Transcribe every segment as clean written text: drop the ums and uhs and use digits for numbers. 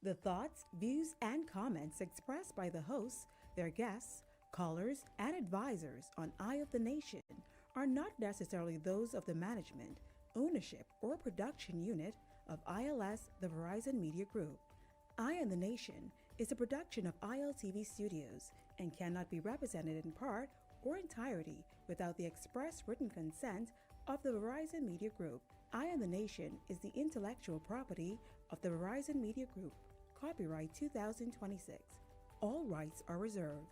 The thoughts, views, and comments expressed by the hosts, their guests, callers, and advisors on Eye of the Nation are not necessarily those of the management, ownership, or production unit of ILS, the Verizon Media Group. Eye on the Nation is a production of ILTV Studios and cannot be represented in part or entirety without the express written consent of the Verizon Media Group. Eye on the Nation is the intellectual property of the Verizon Media Group. Copyright 2026. All rights are reserved.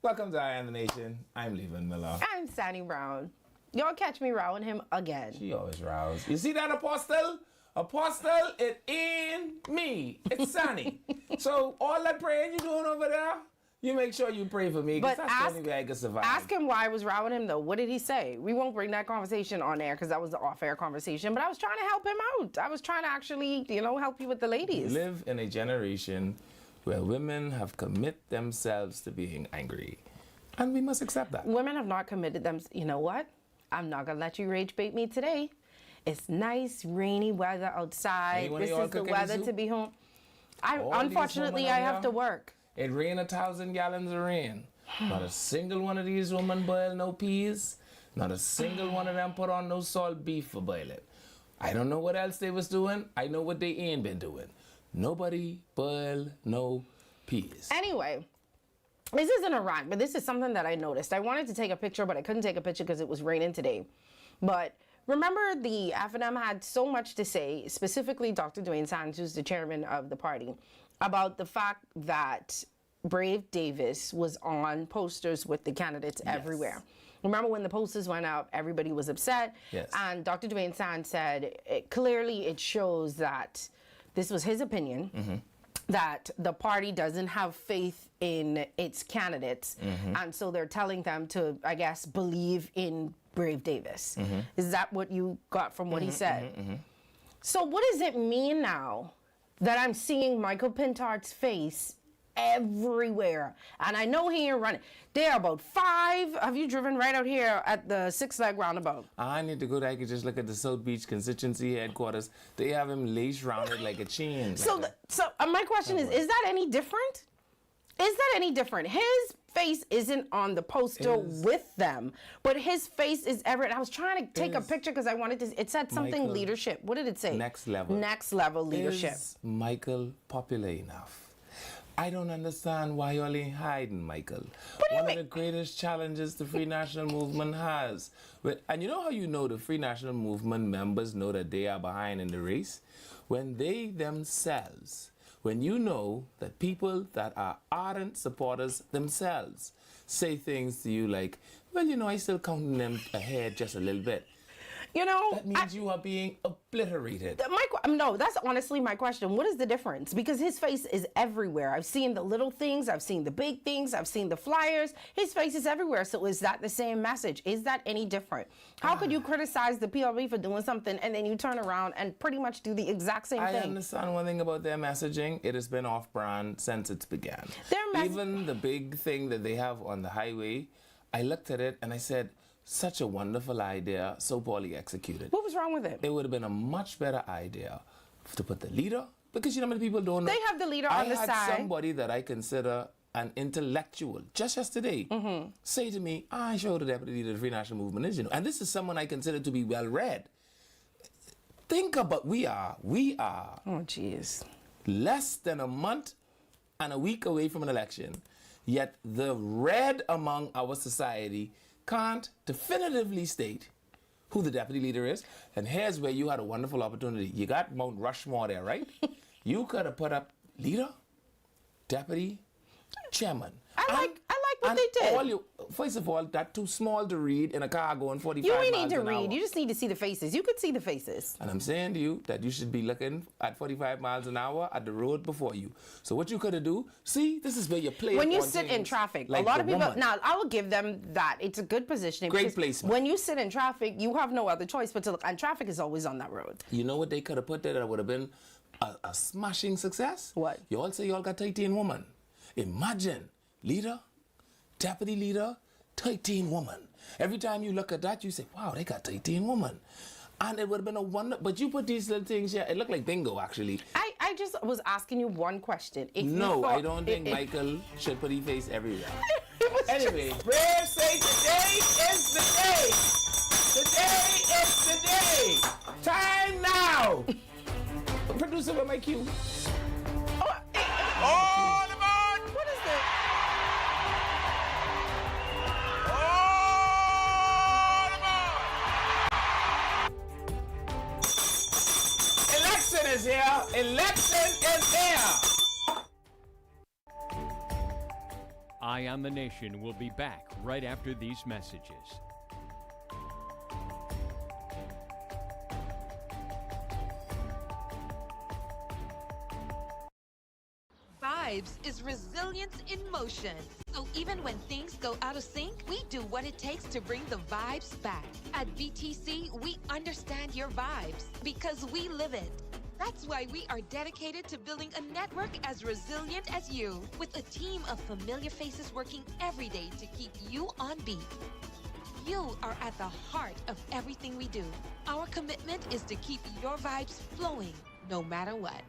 Welcome to Eye on the Nation. I'm Levan Miller. I'm Sandy Brown. Y'all catch me rowing him again. She always rows. You see that, Apostle? Apostle, it ain't me. It's Sandy. So all that praying you doing over there, you make sure you pray for me, because that's the only way I can survive. Ask him why I was rowing him, though. What did he say? We won't bring that conversation on air, because that was the off-air conversation, but I was trying to help him out. I was trying to actually, help you with the ladies. We live in a generation where women have commit themselves to being angry. And we must accept that. Women have not committed them. You know what? I'm not going to let you rage bait me today. It's nice, rainy weather outside. This is the weather to be home. Unfortunately, I have to work. It rained 1,000 gallons of rain. Not a single one of these women boil no peas. Not a single one of them put on no salt beef for boiling. I don't know what else they was doing. I know what they ain't been doing. Nobody boil no peas. Anyway, this isn't a rant, but this is something that I noticed. I wanted to take a picture, but I couldn't take a picture because it was raining today. But remember, the FNM had so much to say, specifically Dr. Dwayne Sands, who's the chairman of the party, about the fact that Brave Davis was on posters with the candidates everywhere. Remember when the posters went up, everybody was upset. Yes. And Dr. Dwayne Sands said, clearly it shows that this was his opinion, that the party doesn't have faith in its candidates. And so they're telling them to, I guess, believe in Brave Davis. Is that what you got from what he said? So what does it mean now that I'm seeing Michael Pintard's face everywhere? And I know he ain't running. There are about 5. Have you driven right out here at the Six Flag roundabout? I need to go there. I could just look at the South Beach constituency headquarters. They have him laced rounded like a chain. So my question is that any different? Is that any different? His face isn't on the poster with them, but his face is everywhere. I was trying to take a picture because I wanted to. It said something Michael, leadership. What did it say? Next level. Next level leadership. Is Michael popular enough? I don't understand why y'all ain't hiding, Michael. One of the greatest challenges the Free National Movement has. And you know how you know the Free National Movement members know that they are behind in the race? When they themselves, when you know that people that are ardent supporters themselves say things to you like, well, I still counting them ahead just a little bit. That means you are being obliterated. No, that's honestly my question. What is the difference? Because his face is everywhere. I've seen the little things. I've seen the big things. I've seen the flyers. His face is everywhere. So is that the same message? Is that any different? How could you criticize the PLB for doing something and then you turn around and pretty much do the exact same thing? I understand one thing about their messaging. It has been off-brand since it began. Even the big thing that they have on the highway, I looked at it and I said, such a wonderful idea, so poorly executed. What was wrong with it? It would have been a much better idea to put the leader, because you know many people don't know. They have the leader on the side. I had somebody that I consider an intellectual just yesterday say to me, I show the deputy leader of the Free National Movement is, and this is someone I consider to be well read. Think about, we are oh, jeez, less than a month and a week away from an election, yet the red among our society can't definitively state who the deputy leader is. And here's where you had a wonderful opportunity. You got Mount Rushmore there, right? You could have put up leader, deputy, chairman. I like what they did. first of all, that's too small to read in a car going 45 You miles ain't need to an read. hour. You just need to see the faces. You could see the faces. And I'm saying to you that you should be looking at 45 miles an hour at the road before you. So what you could do, see, this is where you play. When you on sit in things traffic, like a lot the of people. woman. Now, I will give them that. It's a good positioning. Great because placement. When you sit in traffic, you have no other choice but to look. And traffic is always on that road. You know what they could have put there that would have been a smashing success? What? You all say you all got 13 women. Imagine, leader, deputy leader, 13 women. Every time you look at that, you say, wow, they got 13 women. And it would have been a wonder, but you put these little things here, it looked like bingo, actually. I just was asking you one question. If you No, thought- I don't think Michael should put his face everywhere. It was Anyway, Brave say today is the day. Today is the day. Time now. Producer, with my cue. All aboard! What is this? All aboard! Election is here. Election is here. Eye on the Nation will be back right after these messages. Vibes is resilience in motion. So even when things go out of sync, we do what it takes to bring the vibes back. At BTC, we understand your vibes because we live it. That's why we are dedicated to building a network as resilient as you, with a team of familiar faces working every day to keep you on beat. You are at the heart of everything we do. Our commitment is to keep your vibes flowing, no matter what.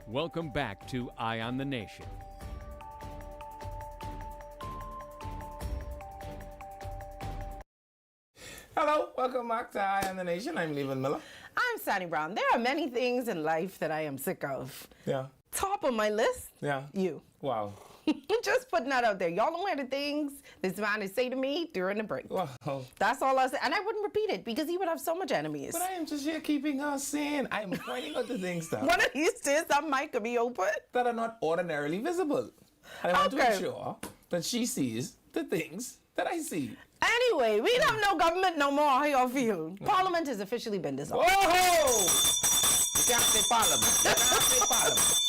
Welcome back to Eye on the Nation. Hello, welcome back to Eye on the Nation. I'm Levan Miller. I'm Sandy Brown. There are many things in life that I am sick of. Yeah. Top of my list, Yeah. you. Wow. Just putting that out there. Y'all don't hear the things this man is say to me during the break. Wow. That's all I say. And I wouldn't repeat it because he would have so much enemies. But I am just here keeping her sane. I am pointing out the things that, One of these days, that mic could be open. that are not ordinarily visible. And I want to Okay. ensure that she sees the things that I see. Anyway, we don't have no government no more. How y'all feel? Parliament has officially been dissolved. Whoa! You can't say parliament. You can't say parliament.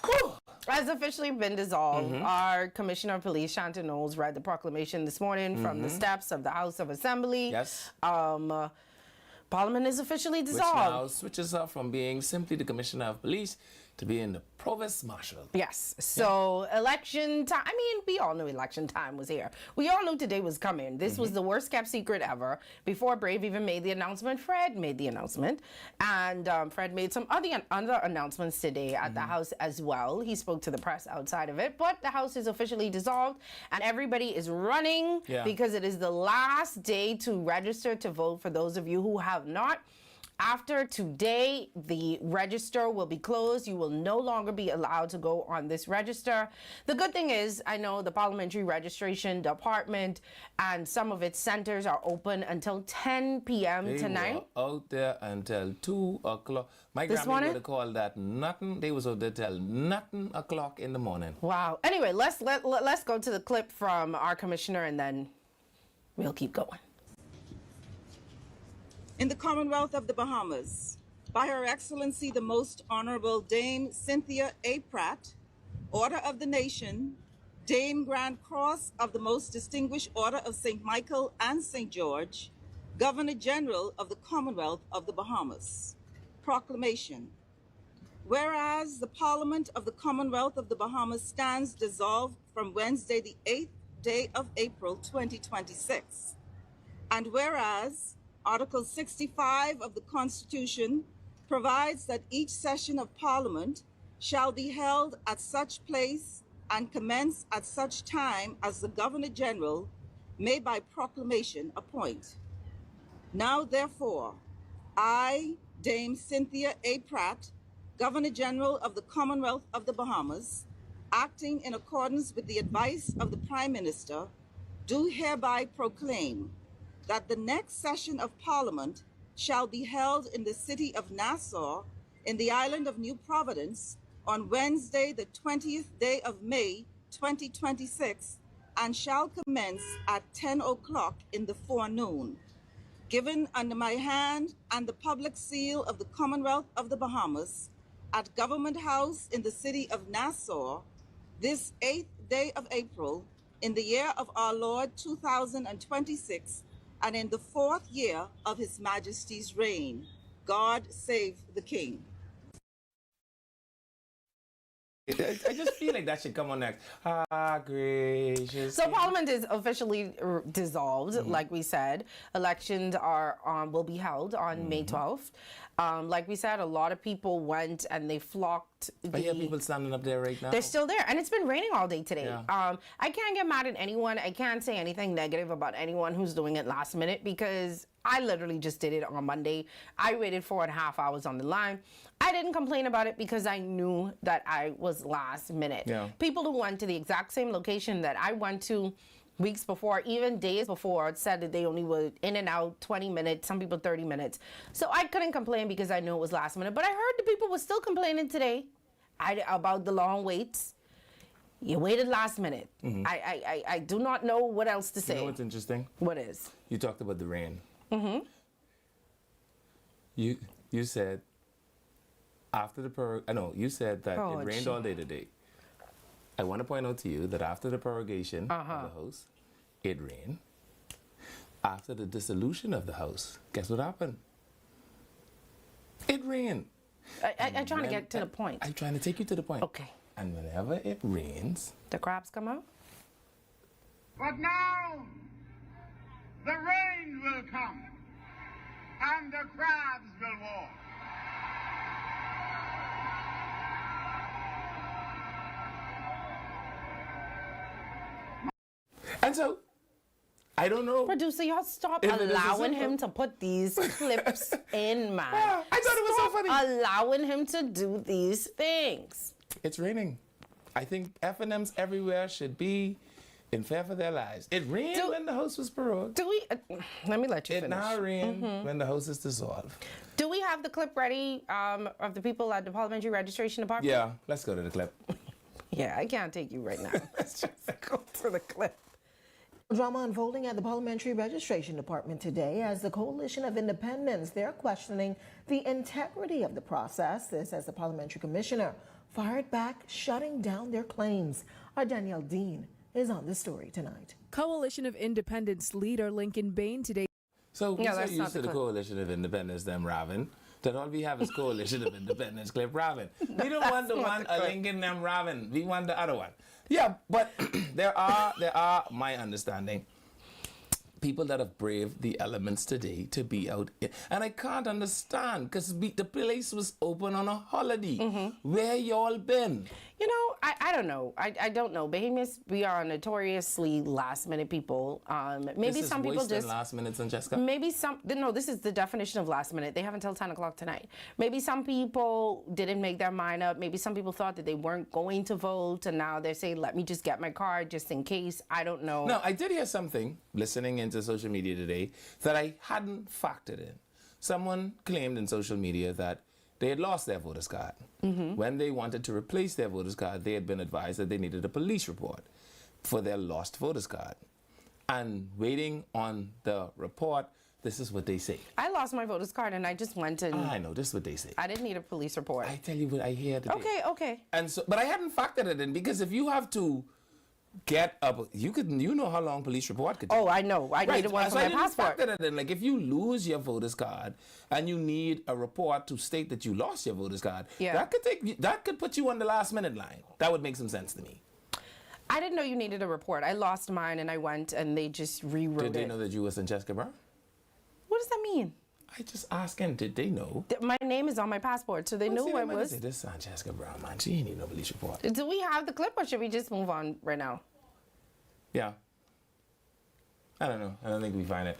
Whew. Has officially been dissolved. Our Commissioner of Police, Shanta Knowles, read the proclamation this morning from the steps of the House of Assembly. Yes. Parliament is officially Which dissolved. now switches her from being simply the Commissioner of Police to being the Provost Marshal. Yes. So election time. I mean, we all knew election time was here. We all knew today was coming. This was the worst kept secret ever. Before Brave even made the announcement, Fred made the announcement, and Fred made some other announcements today at the House as well. He spoke to the press outside of it, but the House is officially dissolved, and everybody is running Yeah. because it is the last day to register to vote for those of you who have not. After today, the register will be closed. You will no longer be allowed to go on this register. The good thing is, I know the Parliamentary Registration Department and some of its centers are open until 10 p.m. They tonight. were out there until 2 o'clock. My This grandma morning? would have called that nothing. They was out there till nothing o'clock in the morning. Wow. Anyway, let's go to the clip from our commissioner and then we'll keep going. In the Commonwealth of the Bahamas, by Her Excellency the Most Honorable Dame Cynthia A. Pratt, Order of the Nation, Dame Grand Cross of the Most Distinguished Order of St. Michael and St. George, Governor General of the Commonwealth of the Bahamas. Proclamation. Whereas the Parliament of the Commonwealth of the Bahamas stands dissolved from Wednesday, the 8th day of April, 2026. And whereas Article 65 of the Constitution provides that each session of Parliament shall be held at such place and commence at such time as the Governor General may by proclamation appoint. Now, therefore, I, Dame Cynthia A. Pratt, Governor General of the Commonwealth of the Bahamas, acting in accordance with the advice of the Prime Minister, do hereby proclaim that the next session of Parliament shall be held in the city of Nassau, in the island of New Providence, on Wednesday, the 20th day of May, 2026, and shall commence at 10 o'clock in the forenoon. Given under my hand and the public seal of the Commonwealth of the Bahamas, at Government House in the city of Nassau, this 8th day of April, in the year of our Lord 2026, and in the 4th year of His Majesty's reign. God save the King. I just feel like that should come on next. Ah, gracious. So Parliament is officially dissolved, like we said. Elections are will be held on May 12th. Like we said, a lot of people went and they flocked. I hear people standing up there right now. They're still there, and it's been raining all day today. Yeah. I can't get mad at anyone. I can't say anything negative about anyone who's doing it last minute because I literally just did it on Monday. I waited 4.5 hours on the line. I didn't complain about it because I knew that I was last minute. Yeah. People who went to the exact same location that I went to weeks before, even days before, said that they only were in and out 20 minutes, some people 30 minutes. So I couldn't complain because I knew it was last minute. But I heard the people were still complaining today about the long waits. You waited last minute. Mm-hmm. I do not know what else to say. You know what's interesting? What is? You talked about the rain. Mm-hmm. You said after the you said that it rained all day today. I want to point out to you that after the prorogation of the House, it rained. After the dissolution of the House, guess what happened? It rained. I'm trying to get to the point. I'm trying to take you to the point. Okay. And whenever it rains, The crabs come out? But now the rain will come and the crabs will walk. and so I don't know. Producer, y'all stop If it is a allowing simple- him to put these clips in, man. Ah, I thought it was so Stop funny. allowing him to do these things. It's raining. I think F&Ms everywhere should be in fear for their lives. It rained when the House was prorogued. Do we? Let me let you It finish. now rained when the House is dissolved. Do we have the clip ready of the people at the Parliamentary Registration Department? Yeah, let's go to the clip. Yeah, I can't take you right now. Let's just go to the clip. Drama unfolding at the Parliamentary Registration Department today as the Coalition of Independents, they're questioning the integrity of the process. This as the Parliamentary Commissioner fired back, shutting down their claims. Our Danielle Dean is on the story tonight. Coalition of Independents leader Lincoln Bain today. So we're Yeah, so that's not used to the the clip. Coalition of Independents, them Ravin, that all we have is Coalition of Independents, clip Ravin. We don't want the not one the clip. Lincoln them Ravin. We want the other one. Yeah, but there are my understanding, people that have braved the elements today to be out. And I can't understand, because the place was open on a holiday. Where y'all been? You know, I don't know. I don't know. Bahamas, we are notoriously last-minute people. Maybe this some is people worse just... than last minute, Francesca? Maybe some... No, this is the definition of last minute. They have until 10 o'clock tonight. Maybe some people didn't make their mind up. Maybe some people thought that they weren't going to vote, and now they're saying, let me just get my card just in case. I don't know. No, I did hear something, listening into social media today, that I hadn't factored in. Someone claimed in social media that they had lost their voter's card. When they wanted to replace their voter's card, they had been advised that they needed a police report for their lost voter's card. And waiting on the report, this is what they say. I lost my voter's card and I just went and... I know, this is what they say. I didn't need a police report. I tell you what I hear today. Okay. And so, but I hadn't factored it in, because if you have to get up, you know how long police report could take. Oh, I know. I needed one for my passport. Factor that in. Like, if you lose your voter's card and you need a report to state that you lost your voter's card, that could put you on the last minute line. That would make some sense to me. I didn't know you needed a report. I lost mine and I went and they just rewrote it. Did they know that you were Francesca Brown? What does that mean? I just asking, did they know? My name is on my passport, so they knew who I was. Say, this is Francesca Brown, man. She ain't need no police report. Do we have the clip or should we just move on right now? Yeah. I don't know. I don't think we find it.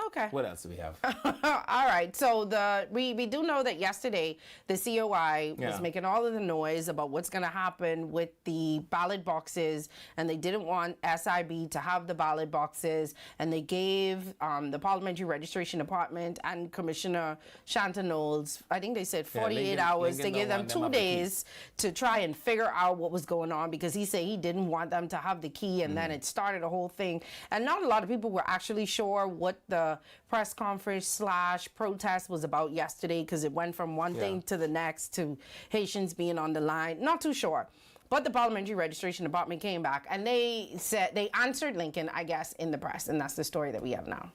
Okay. What else do we have? All right. So we do know that yesterday the COI was making all of the noise about what's going to happen with the ballot boxes, and they didn't want SIB to have the ballot boxes, and they gave the Parliamentary Registration Department and Commissioner Shanta Knowles, I think they said 48 hours. They gave them 2 days to try and figure out what was going on, because he said he didn't want them to have the key, and then it started a whole thing. And not a lot of people were actually sure what the press conference / protest was about yesterday, because it went from one thing to the next, to Haitians being on the line. Not too sure. But the Parliamentary Registration Department came back and they said they answered Lincoln, I guess, in the press. And that's the story that we have now.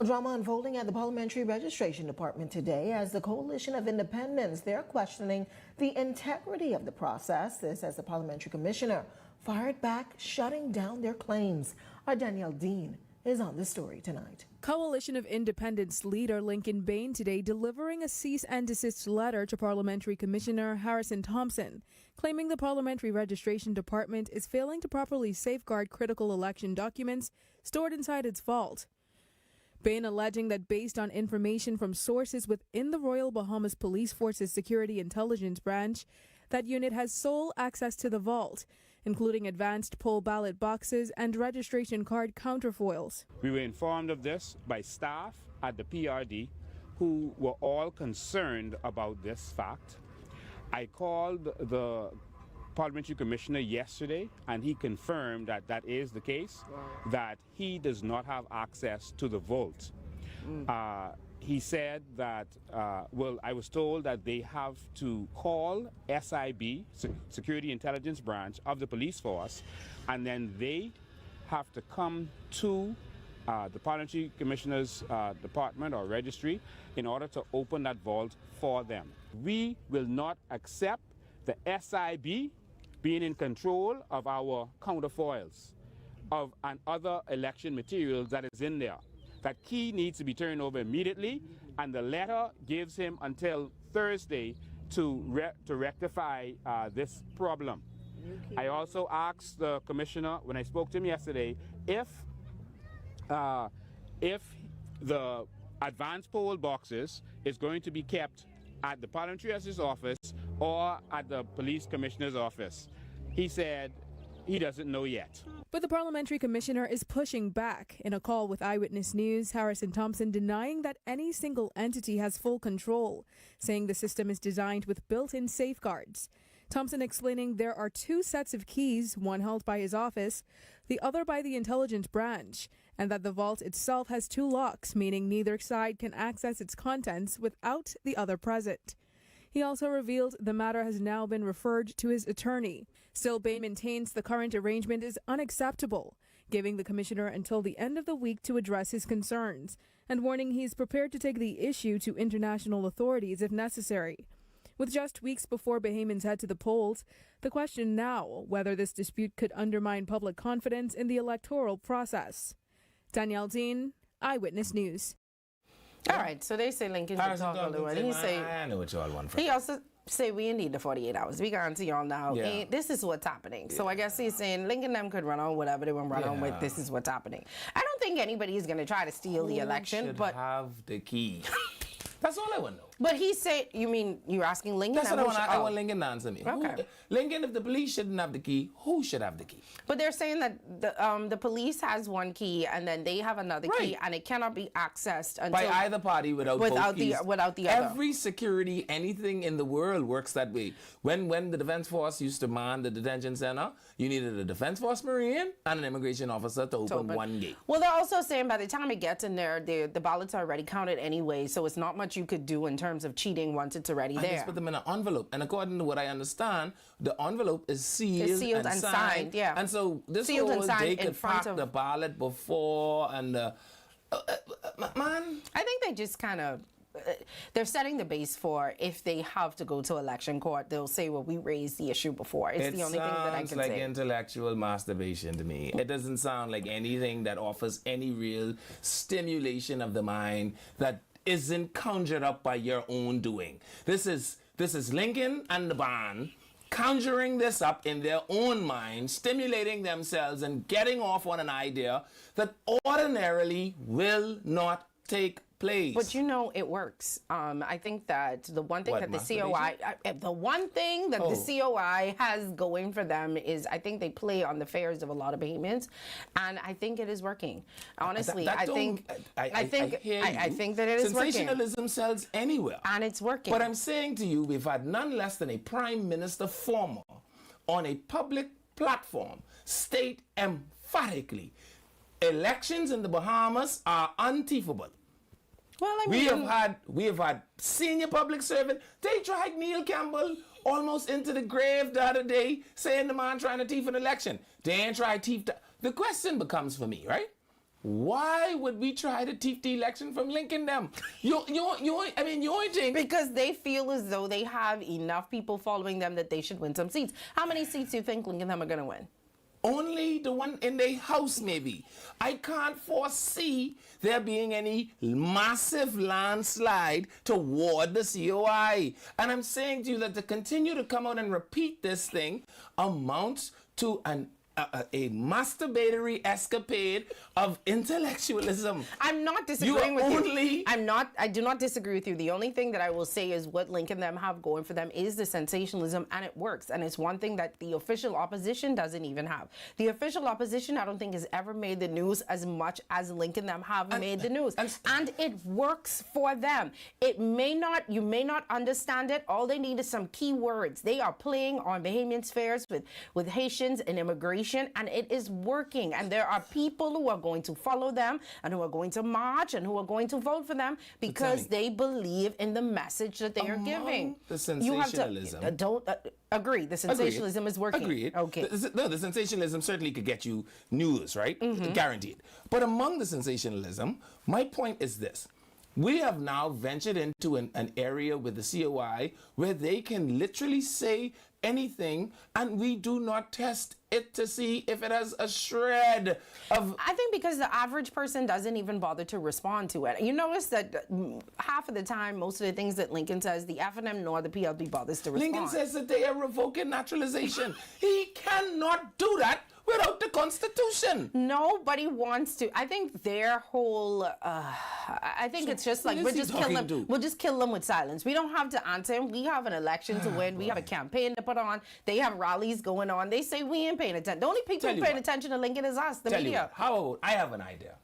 Drama unfolding at the Parliamentary Registration Department today as the Coalition of Independents, they're questioning the integrity of the process. This as the Parliamentary Commissioner fired back, shutting down their claims. Our Danielle Dean is on the story tonight. Coalition of Independents leader Lincoln Bain today delivering a cease and desist letter to Parliamentary Commissioner Harrison Thompson, claiming the Parliamentary Registration Department is failing to properly safeguard critical election documents stored inside its vault. Bain alleging that based on information from sources within the Royal Bahamas Police Force's Security Intelligence Branch, that unit has sole access to the vault, including advanced poll ballot boxes and registration card counterfoils. We were informed of this by staff at the PRD who were all concerned about this fact. I called the Parliamentary Commissioner yesterday and he confirmed that that is the case, that he does not have access to the vault. He said that, I was told that they have to call SIB, Security Intelligence Branch of the police force, and then they have to come to the Parliamentary Commissioner's department or registry in order to open that vault for them. We will not accept the SIB being in control of our counterfoils and other election materials that is in there. That key needs to be turned over immediately, and the letter gives him until Thursday to rectify this problem. I also asked the commissioner when I spoke to him yesterday if the advanced poll boxes is going to be kept at the Parliamentary Justice office or at the police commissioner's office. He said he doesn't know yet. But the Parliamentary Commissioner is pushing back. In a call with Eyewitness News, Harrison Thompson denying that any single entity has full control, saying the system is designed with built-in safeguards. Thompson explaining there are 2 sets of keys, one held by his office, the other by the intelligence branch, and that the vault itself has 2 locks, meaning neither side can access its contents without the other present. He also revealed the matter has now been referred to his attorney. Still, Bain maintains the current arrangement is unacceptable, giving the commissioner until the end of the week to address his concerns, and warning he is prepared to take the issue to international authorities if necessary. With just weeks before Bahamians head to the polls, the question now whether this dispute could undermine public confidence in the electoral process. Danielle Dean, Eyewitness News. All right, so they say Lincoln can talk a little. He say, I know what y'all want from he also say we need the 48 hours. We got to y'all now. Yeah. This is what's happening. So I guess he's saying Lincoln them could run on whatever they want to run on with. This is what's happening. I don't think anybody is going to try to steal the election, should but have the key. That's all I want to know. But he said, you mean you're asking Lincoln? That's what I want. I want Lincoln to answer me. Okay. Lincoln, if the police shouldn't have the key, who should have the key? But they're saying that the police has one key and then they have another key, and it cannot be accessed until by either party without both keys. Without the Every other. Every security, anything in the world works that way. When the Defense Force used to man the detention center, you needed a Defense Force Marine and an immigration officer to open one gate. Well, they're also saying by the time it gets in there, the ballots are already counted anyway, so it's not much you could do in terms of cheating once it's already and there. Just put them in an envelope. And according to what I understand, the envelope is sealed and signed. Yeah. And so this sealed whole and they could pack the ballot before and man. I think they just kind of they're setting the base for if they have to go to election court, they'll say, well, we raised the issue before. It's the only thing that I can say. It sounds like intellectual masturbation to me. It doesn't sound like anything that offers any real stimulation of the mind that isn't conjured up by your own doing. This is Lincoln and the band conjuring this up in their own mind, stimulating themselves and getting off on an idea that ordinarily will not take place. But you know it works. I think that the one thing that the COI, the COI has going for them is I think they play on the fares of a lot of Bahamians, and I think it is working. Honestly, I think that it is working. Sensationalism sells anywhere, and it's working. But I'm saying to you, we've had none less than a prime minister former on a public platform state emphatically, elections in the Bahamas are untiefable. Well, I mean, we have had senior public servant. They dragged Neil Campbell almost into the grave the other day, saying the man trying to thief an election. They ain't try to thief. The question becomes for me, right? Why would we try to thief the election from Lincoln them? You ain't think because they feel as though they have enough people following them that they should win some seats. How many seats do you think Lincoln them are going to win? Only the one in their house, maybe. I can't foresee there being any massive landslide toward the COI. And I'm saying to you that to continue to come out and repeat this thing amounts to a masturbatory escapade of intellectualism. I'm not disagreeing with you. I do not disagree with you. The only thing that I will say is what Lincoln them have going for them is the sensationalism, and it works. And it's one thing that the official opposition doesn't even have. The official opposition, I don't think, has ever made the news as much as Lincoln them have made the news. And it works for them. You may not understand it. All they need is some key words. They are playing on Bahamian spheres with Haitians and immigration, and it is working. And there are people who are going to follow them and who are going to march and who are going to vote for them because they believe in the message that they are giving. The sensationalism. Agree. The sensationalism is working. Agreed. Okay. The sensationalism certainly could get you news, right? Mm-hmm. Guaranteed. But among the sensationalism, my point is this. We have now ventured into an area with the COI where they can literally say anything, and we do not test it to see if it has a shred of... I think because the average person doesn't even bother to respond to it. You notice that half of the time, most of the things that Lincoln says, the FNM nor the PLP bothers to respond. Lincoln says that they are revoking naturalization. He cannot do that without the Constitution. Nobody wants to. I think their whole, I think it's just like, we'll just kill them with silence. We don't have to answer him. We have an election to win. We have a campaign to put on. They have rallies going on. They say we ain't paying attention. The only people paying attention to Lincoln is us, the media. I have an idea.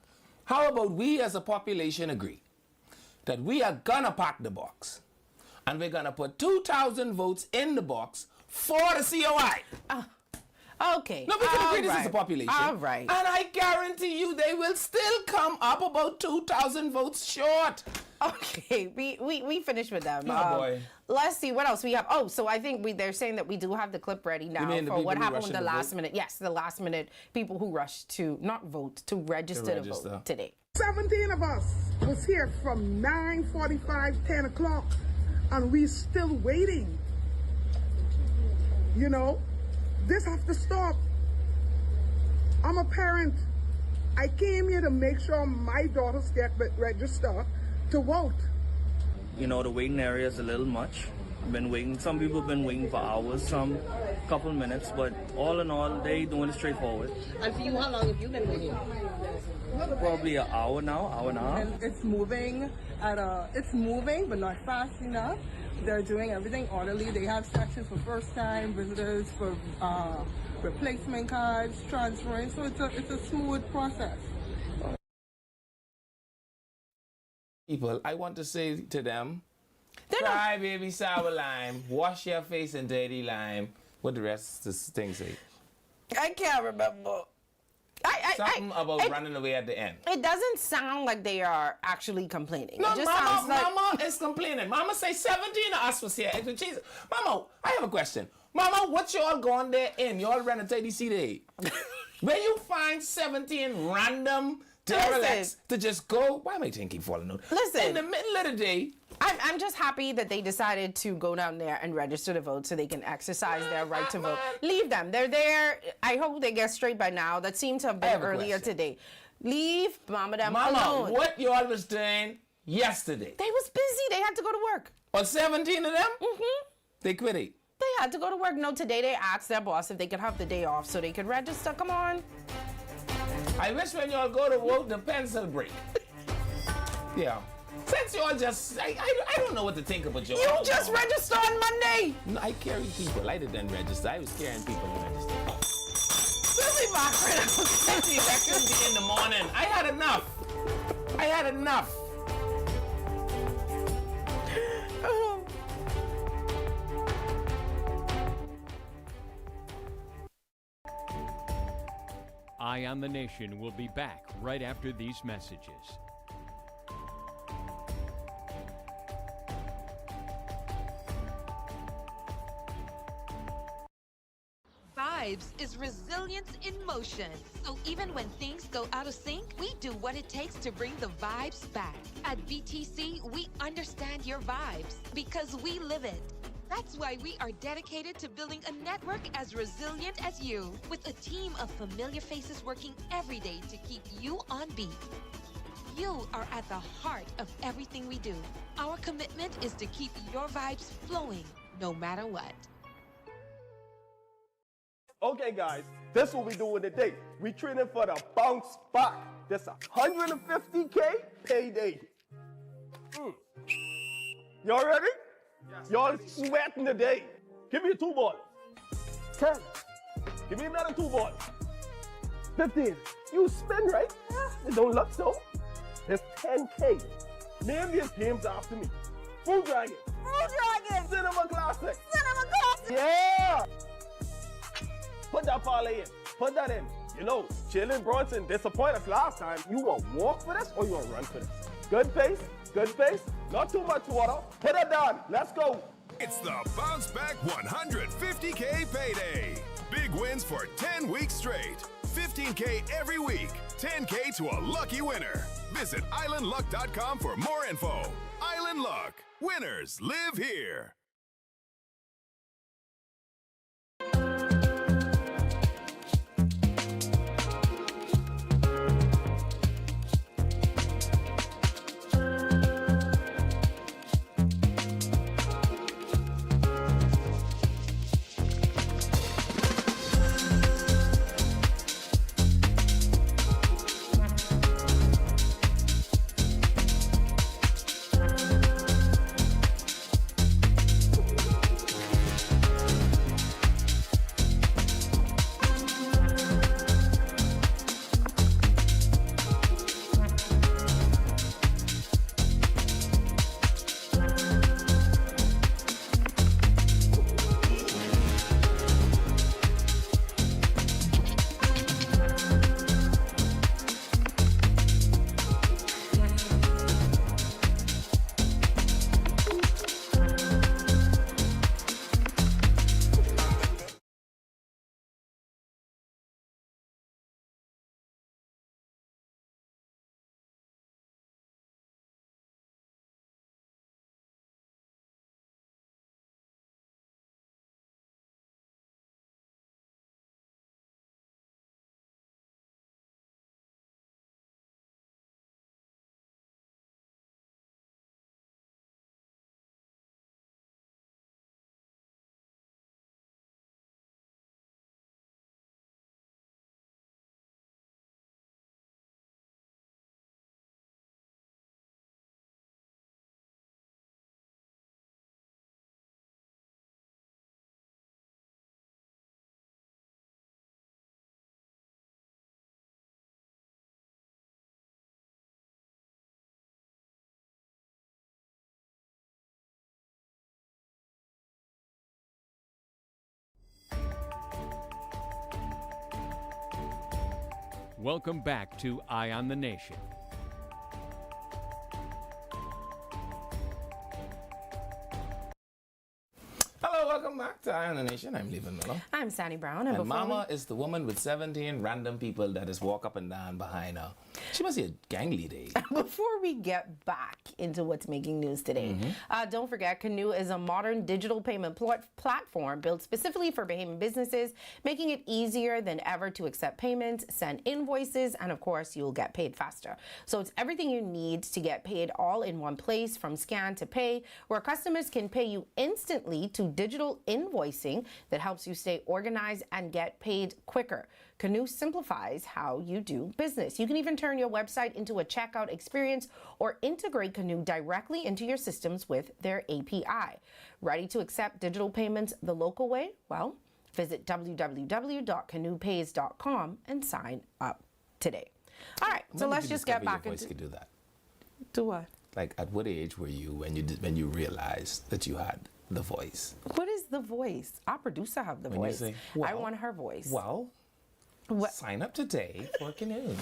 How about we as a population agree that we are gonna pack the box and we're gonna put 2,000 votes in the box for the COI. Okay. No, we can agree this is a population. All right. And I guarantee you they will still come up about 2,000 votes short. Okay, we finished with them. Oh, boy. Let's see what else we have. Oh, so I think they're saying that we do have the clip ready now for what happened in the last minute. Yes, the last minute people who rushed to not vote, to register to vote today. 17 of us was here from 9:45, 10 o'clock, and we still waiting. You know? This has to stop. I'm a parent. I came here to make sure my daughters get registered to vote. You know, the waiting area is a little much. Been waiting. Some people have been waiting for hours, some couple minutes, but all in all, they doing it straightforward. And for you, how long have you been waiting? Probably an hour now, hour and a half. And it's moving but not fast enough. They're doing everything orderly. They have sections for first-time visitors, for replacement cards, transferring. So it's a smooth process. People, I want to say to them, cry baby sour lime, wash your face in dirty lime. What the rest of this thing say? I can't remember. Something about running away at the end. It doesn't sound like they are actually complaining. No, it just sounds like... Mama is complaining. Mama say 17 of us was here. Jesus. Mama, I have a question. Mama, what y'all going there in? Y'all ran a TDC day. Where you find 17 random derelicts to just go? Why am I keep falling out? Listen. In the middle of the day. I'm just happy that they decided to go down there and register to vote so they can exercise their right to vote. Leave them. They're there. I hope they get straight by now. That seemed to have been earlier today. Leave Mama them alone. Mama, what y'all was doing yesterday? They was busy. They had to go to work. Or 17 of them? Mm-hmm. They quit it. They had to go to work. No, today they asked their boss if they could have the day off so they could register. Come on. I wish when y'all go to vote, the pencil break. Yeah. Since y'all just, I don't know what to think about y'all. You just registered on Monday. No, I carry people. I didn't register. I was carrying people to register. We'll be back right now. The elections in the morning. I had enough. I had enough. Eye on the Nation will be back right after these messages. Vibes is resilience in motion. So even when things go out of sync, we do what it takes to bring the vibes back. At BTC, we understand your vibes because we live it. That's why we are dedicated to building a network as resilient as you, with a team of familiar faces working every day to keep you on beat. You are at the heart of everything we do. Our commitment is to keep your vibes flowing, no matter what. Okay, guys, this is what we doing today. We training for the bounce back. This 150K payday. Y'all ready? Yes. Y'all sweating today. Give me a 2 ball. 10. Give me another 2 ball. 15. You spin, right? It don't look so. It's 10K. Name these games after me. Food Dragon. Food Dragon. Cinema Classic. Cinema Classic. Yeah. Put that parlay in. Put that in. You know, Jalen Brunson disappointed us last time. You want to walk for this or you want to run for this? Good pace. Good pace. Not too much water. Put it down. Let's go. It's the Bounce Back 150K payday. Big wins for 10 weeks straight. 15K every week. 10K to a lucky winner. Visit islandluck.com for more info. Island Luck. Winners live here. Welcome back to Eye on the Nation. Hello, welcome back to Eye on the Nation. I'm Levan Miller. I'm Sandy Brown. And Mama is the woman with 17 random people that just walk up and down behind her. She must be a gang leader. Before we get back into what's making news today, don't forget Canoe is a modern digital payment platform built specifically for Bahamian businesses, making it easier than ever to accept payments, send invoices, and of course, you'll get paid faster. So it's everything you need to get paid all in one place, from scan to pay, where customers can pay you instantly, to digital invoicing that helps you stay organized and get paid quicker. Canoe simplifies how you do business. You can even turn your website into a checkout experience or integrate Canoe directly into your systems with their API. Ready to accept digital payments the local way? Well, visit www.canoepays.com and sign up today. All right, so let's just get back into... Could do that. Do what? Like, at what age were you when you realized that you had the voice? What is the voice? Our producer have the voice. You say, I want her voice. Well, sign up today for Canoe.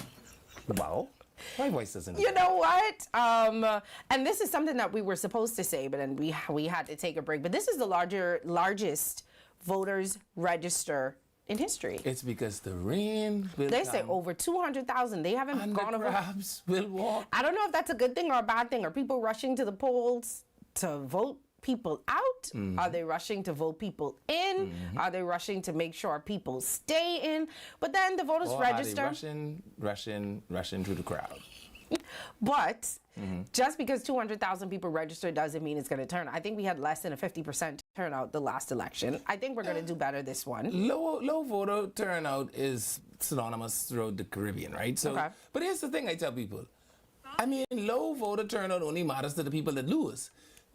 Well, my voice doesn't. You know what? And this is something that we were supposed to say, but then we had to take a break. But this is the largest voters register in history. It's because the rain will They come. say over 200,000. They haven't And gone the over. crabs will walk. I don't know if that's a good thing or a bad thing. Are people rushing to the polls to vote people out? Are they rushing to vote people in? Are they rushing to make sure people stay in? But then the voters register. Are they rushing through the crowd? But just because 200,000 people registered doesn't mean it's going to turn. I think we had less than a 50% turnout the last election. I think we're going to do better this one. Low voter turnout is synonymous throughout the Caribbean, right? So, but here's the thing I tell people. I mean, low voter turnout only matters to the people that lose.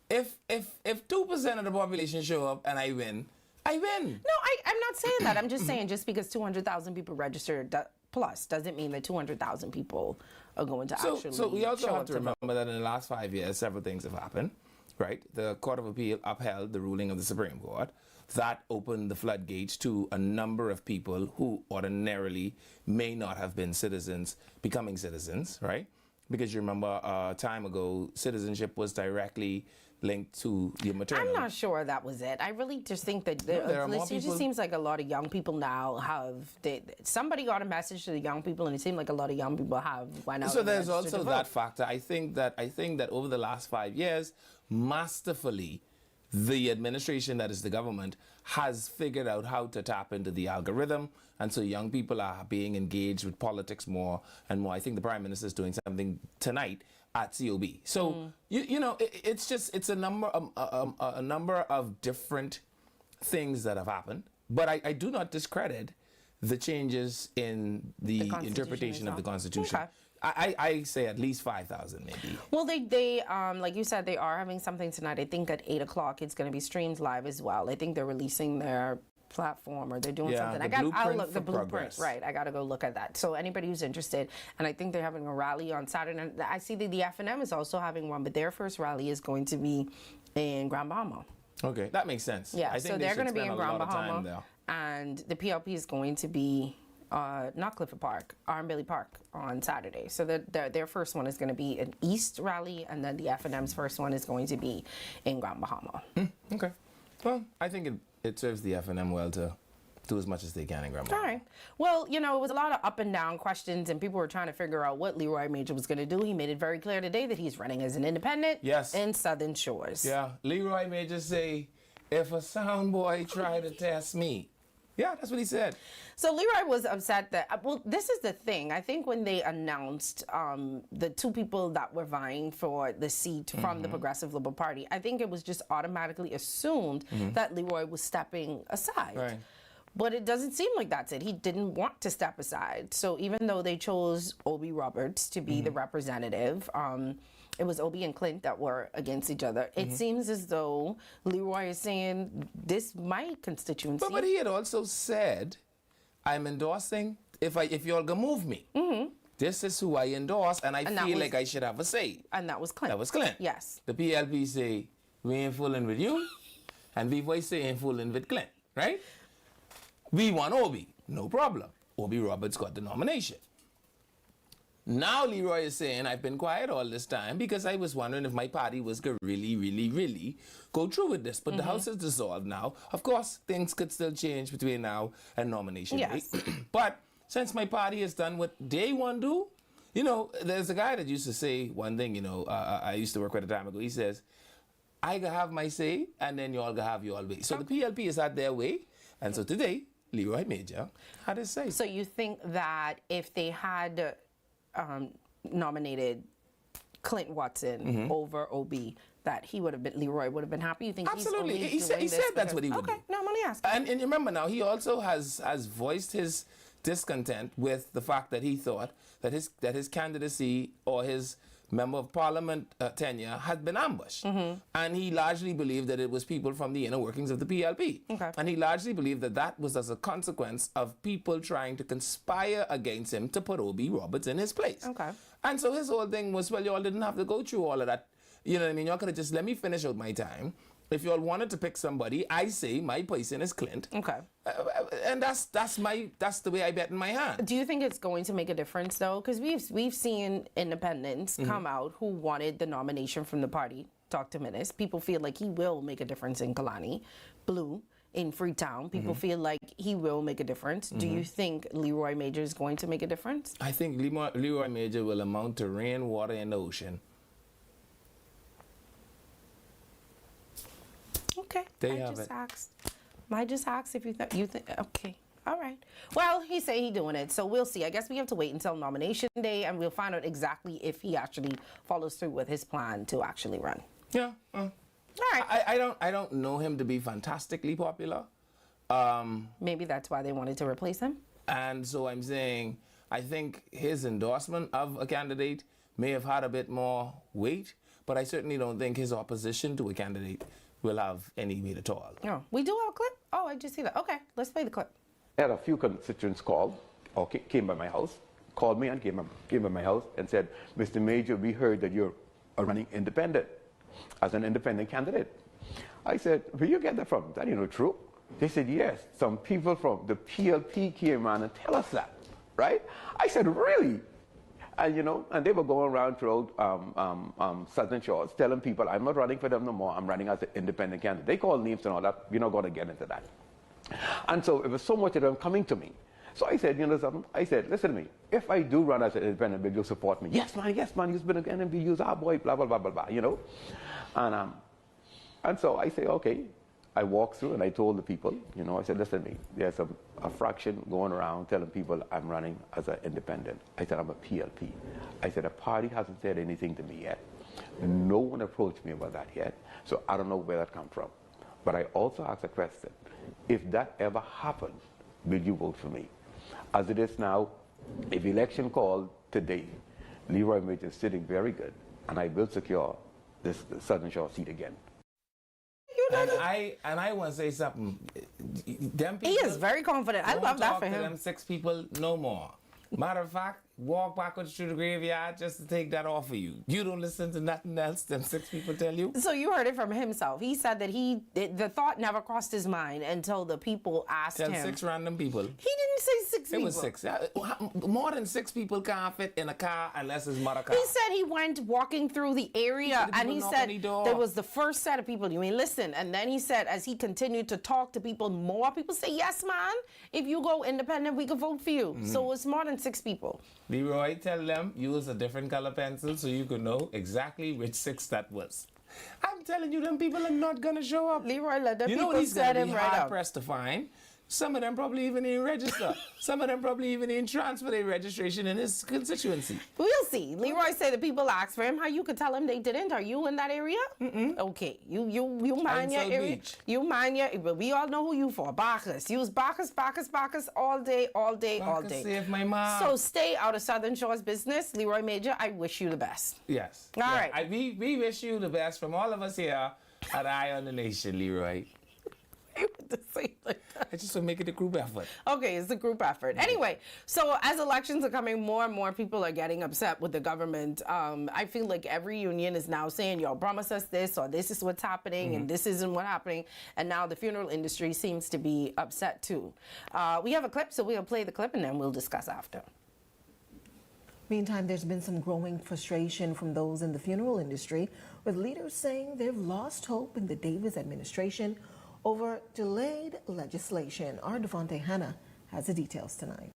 If 2% of the population show up and I win, I win. No, I'm not saying that. I'm just saying just because 200,000 people registered plus doesn't mean that 200,000 people are going to actually So we also show have up to to vote. remember that in the last 5 years, several things have happened, right? The Court of Appeal upheld the ruling of the Supreme Court. That opened the floodgates to a number of people who ordinarily may not have been citizens becoming citizens, right? Because you remember a time ago, citizenship was directly linked to your maternal. I'm not sure that was it. I really just think that there are more it just people- seems like a lot of young people now somebody got a message to the young people, and it seemed like a lot of young people have went out. So and there's registered also to that vote. factor. I think that over the last 5 years, masterfully, the administration that is the government has figured out how to tap into the algorithm, and so young people are being engaged with politics more and more. I think the Prime Minister is doing something tonight at COB. So you know, it's a number of different things that have happened, but I do not discredit the changes in the interpretation of the Constitution. Okay. I say at least 5,000 maybe. Well, they like you said, they are having something tonight. I think at 8 o'clock it's going to be streamed live as well. I think they're releasing their platform or they're doing something. I'll look the blueprint. Progress. Right, I got to go look at that. So anybody who's interested, and I think they're having a rally on Saturday. And I see that the FNM is also having one, but their first rally is going to be in Grand Bahama. Okay, that makes sense. Yeah, I think so they they're should going to be spend in a Grand lot of time Bahama, there. and the PLP is going to be not Clifford Park, Armbilly Park on Saturday. So their first one is going to be an East rally, and then the FNM's first one is going to be in Grand Bahama. Okay. Well, I think it serves the FNM well to do as much as they can in Grand Bahama. All right. Well, you know, it was a lot of up and down questions, and people were trying to figure out what Leroy Major was going to do. He made it very clear today that he's running as an independent in Southern Shores. Yeah, Leroy may just say, if a sound boy try to test me. Yeah, that's what he said. So Leroy was upset that, well, this is the thing. I think when they announced the two people that were vying for the seat from the Progressive Liberal Party, I think it was just automatically assumed that Leroy was stepping aside. Right. But it doesn't seem like that's it. He didn't want to step aside. So even though they chose Obi Roberts to be the representative, it was Obi and Clint that were against each other. It seems as though Leroy is saying, this my constituency. But he had also said, I'm endorsing, if you're gonna move me, this is who I endorse, and I feel like I should have a say. And that was Clint. That was Clint. Yes. The PLP say, we ain't fooling with you, and V-Voice say, ain't fooling with Clint, right? We want Obi, no problem. Obi Roberts got the nomination. Now Leroy is saying, I've been quiet all this time because I was wondering if my party was going to really go through with this. But the House is dissolved now. Of course, things could still change between now and nomination day. But since my party has done what they want to do, you know, there's a guy that used to say one thing, you know, I used to work with a time ago. He says, I can have my say, and then y'all can have your way. So the PLP is at their way. And so today, Leroy Major had his say. So you think that if they had nominated Clint Watson over OB, that Leroy would have been happy? You think absolutely? He's He said that's what he would do. Okay, no, I'm only asking. And remember now, he also has voiced his discontent with the fact that he thought that his candidacy or his Member of Parliament tenure had been ambushed. And he largely believed that it was people from the inner workings of the PLP. And he largely believed that that was as a consequence of people trying to conspire against him to put O.B. Roberts in his place. And so his whole thing was, well, y'all didn't have to go through all of that. You know what I mean? Y'all could have just let me finish out my time. If y'all wanted to pick somebody, I say my person is Clint. And that's the way I bet in my hand. Do you think it's going to make a difference though? Because we've seen independents come out who wanted the nomination from the party. Talk to Minnis. People feel like he will make a difference in Kalani. Blue in Freetown. People feel like he will make a difference. Do you think Leroy Major is going to make a difference? I think Leroy Major will amount to rainwater in the ocean. Okay. I just asked if you think. Okay. All right. Well, he say he doing it, so we'll see. I guess we have to wait until nomination day, and we'll find out exactly if he actually follows through with his plan to actually run. Yeah. All right. I don't know him to be fantastically popular. Maybe that's why they wanted to replace him. And so I'm saying, I think his endorsement of a candidate may have had a bit more weight, but I certainly don't think his opposition to a candidate will have any weight at all. Oh, we do have a clip? Oh, I just see that. Okay, let's play the clip. I had a few constituents called, or came by my house, called me and came by my house and said, Mr. Major, we heard that you're running independent, as an independent candidate. I said, where you get that from? Is that, true? They said, yes, some people from the PLP came around and tell us that, right? I said, really? And, and they were going around throughout Southern Shores telling people, I'm not running for them no more, I'm running as an independent candidate. They call names and all that, we're not going to get into that. And so it was so much of them coming to me. So I said, something? I said, listen to me, if I do run as an independent, will you support me? Yes, man, you've been an NMB, you're our boy, blah, blah, blah, blah, blah, And so I say, okay. I walked through and I told the people, I said, listen to me, there's a fraction going around telling people I'm running as an independent. I said, I'm a PLP. I said, a party hasn't said anything to me yet. No one approached me about that yet, so I don't know where that comes from. But I also asked a question. If that ever happened, will you vote for me? As it is now, if election called today, Leroy Major is sitting very good, and I will secure this Southern Shore seat again. And I want to say something. Them people, he is very confident. I love that for him. Them 6 people no more. Matter of fact, walk backwards through the graveyard just to take that off of you. You don't listen to nothing else them 6 people tell you. So you heard it from himself. He said that the thought never crossed his mind until the people asked him. 6 random people. He didn't say 6 people. It was 6. More than 6 people can't fit in a car unless it's mother car. He said he went walking through the area and he said there was the first set of people. You mean listen? And then he said as he continued to talk to people, more people say, yes, man, if you go independent, we can vote for you. So it's more than 6 people. Leroy, tell them use a different color pencil so you could know exactly which 6 that was. I'm telling you, them people are not going to show up. Leroy, let them people set him right up. You know what he's going to be hard-pressed to find? Some of them probably even ain't register. Some of them probably even ain't transfer their registration in his constituency. We'll see. Leroy said the people asked for him. How you could tell him they didn't? Are you in that area? Okay. You mind your area. Beach. You mind your. But we all know who you for. Bacchus. Use Bacchus all day. Bacchus save my mom. So stay out of Southern Shore's business. Leroy Major, I wish you the best. Yes. All right. We wish you the best from all of us here at Eye on the Nation, Leroy. To say like that. I just want to make it a group effort. Okay, it's a group effort. Anyway, so as elections are coming, more and more people are getting upset with the government. I feel like every union is now saying, y'all promise us this, or this is what's happening, and this isn't what's happening. And now the funeral industry seems to be upset too. We have a clip, so we'll play the clip and then we'll discuss after. Meantime, there's been some growing frustration from those in the funeral industry, with leaders saying they've lost hope in the Davis administration over delayed legislation. Our Devontae Hanna has the details tonight.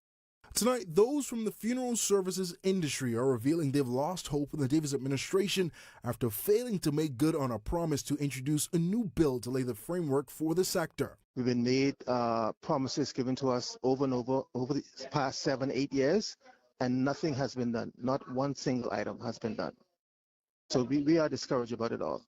Tonight, those from the funeral services industry are revealing they've lost hope in the Davis administration after failing to make good on a promise to introduce a new bill to lay the framework for the sector. We've been made promises given to us over and over the past 7-8 years, and nothing has been done. Not one single item has been done. So we are discouraged about it all.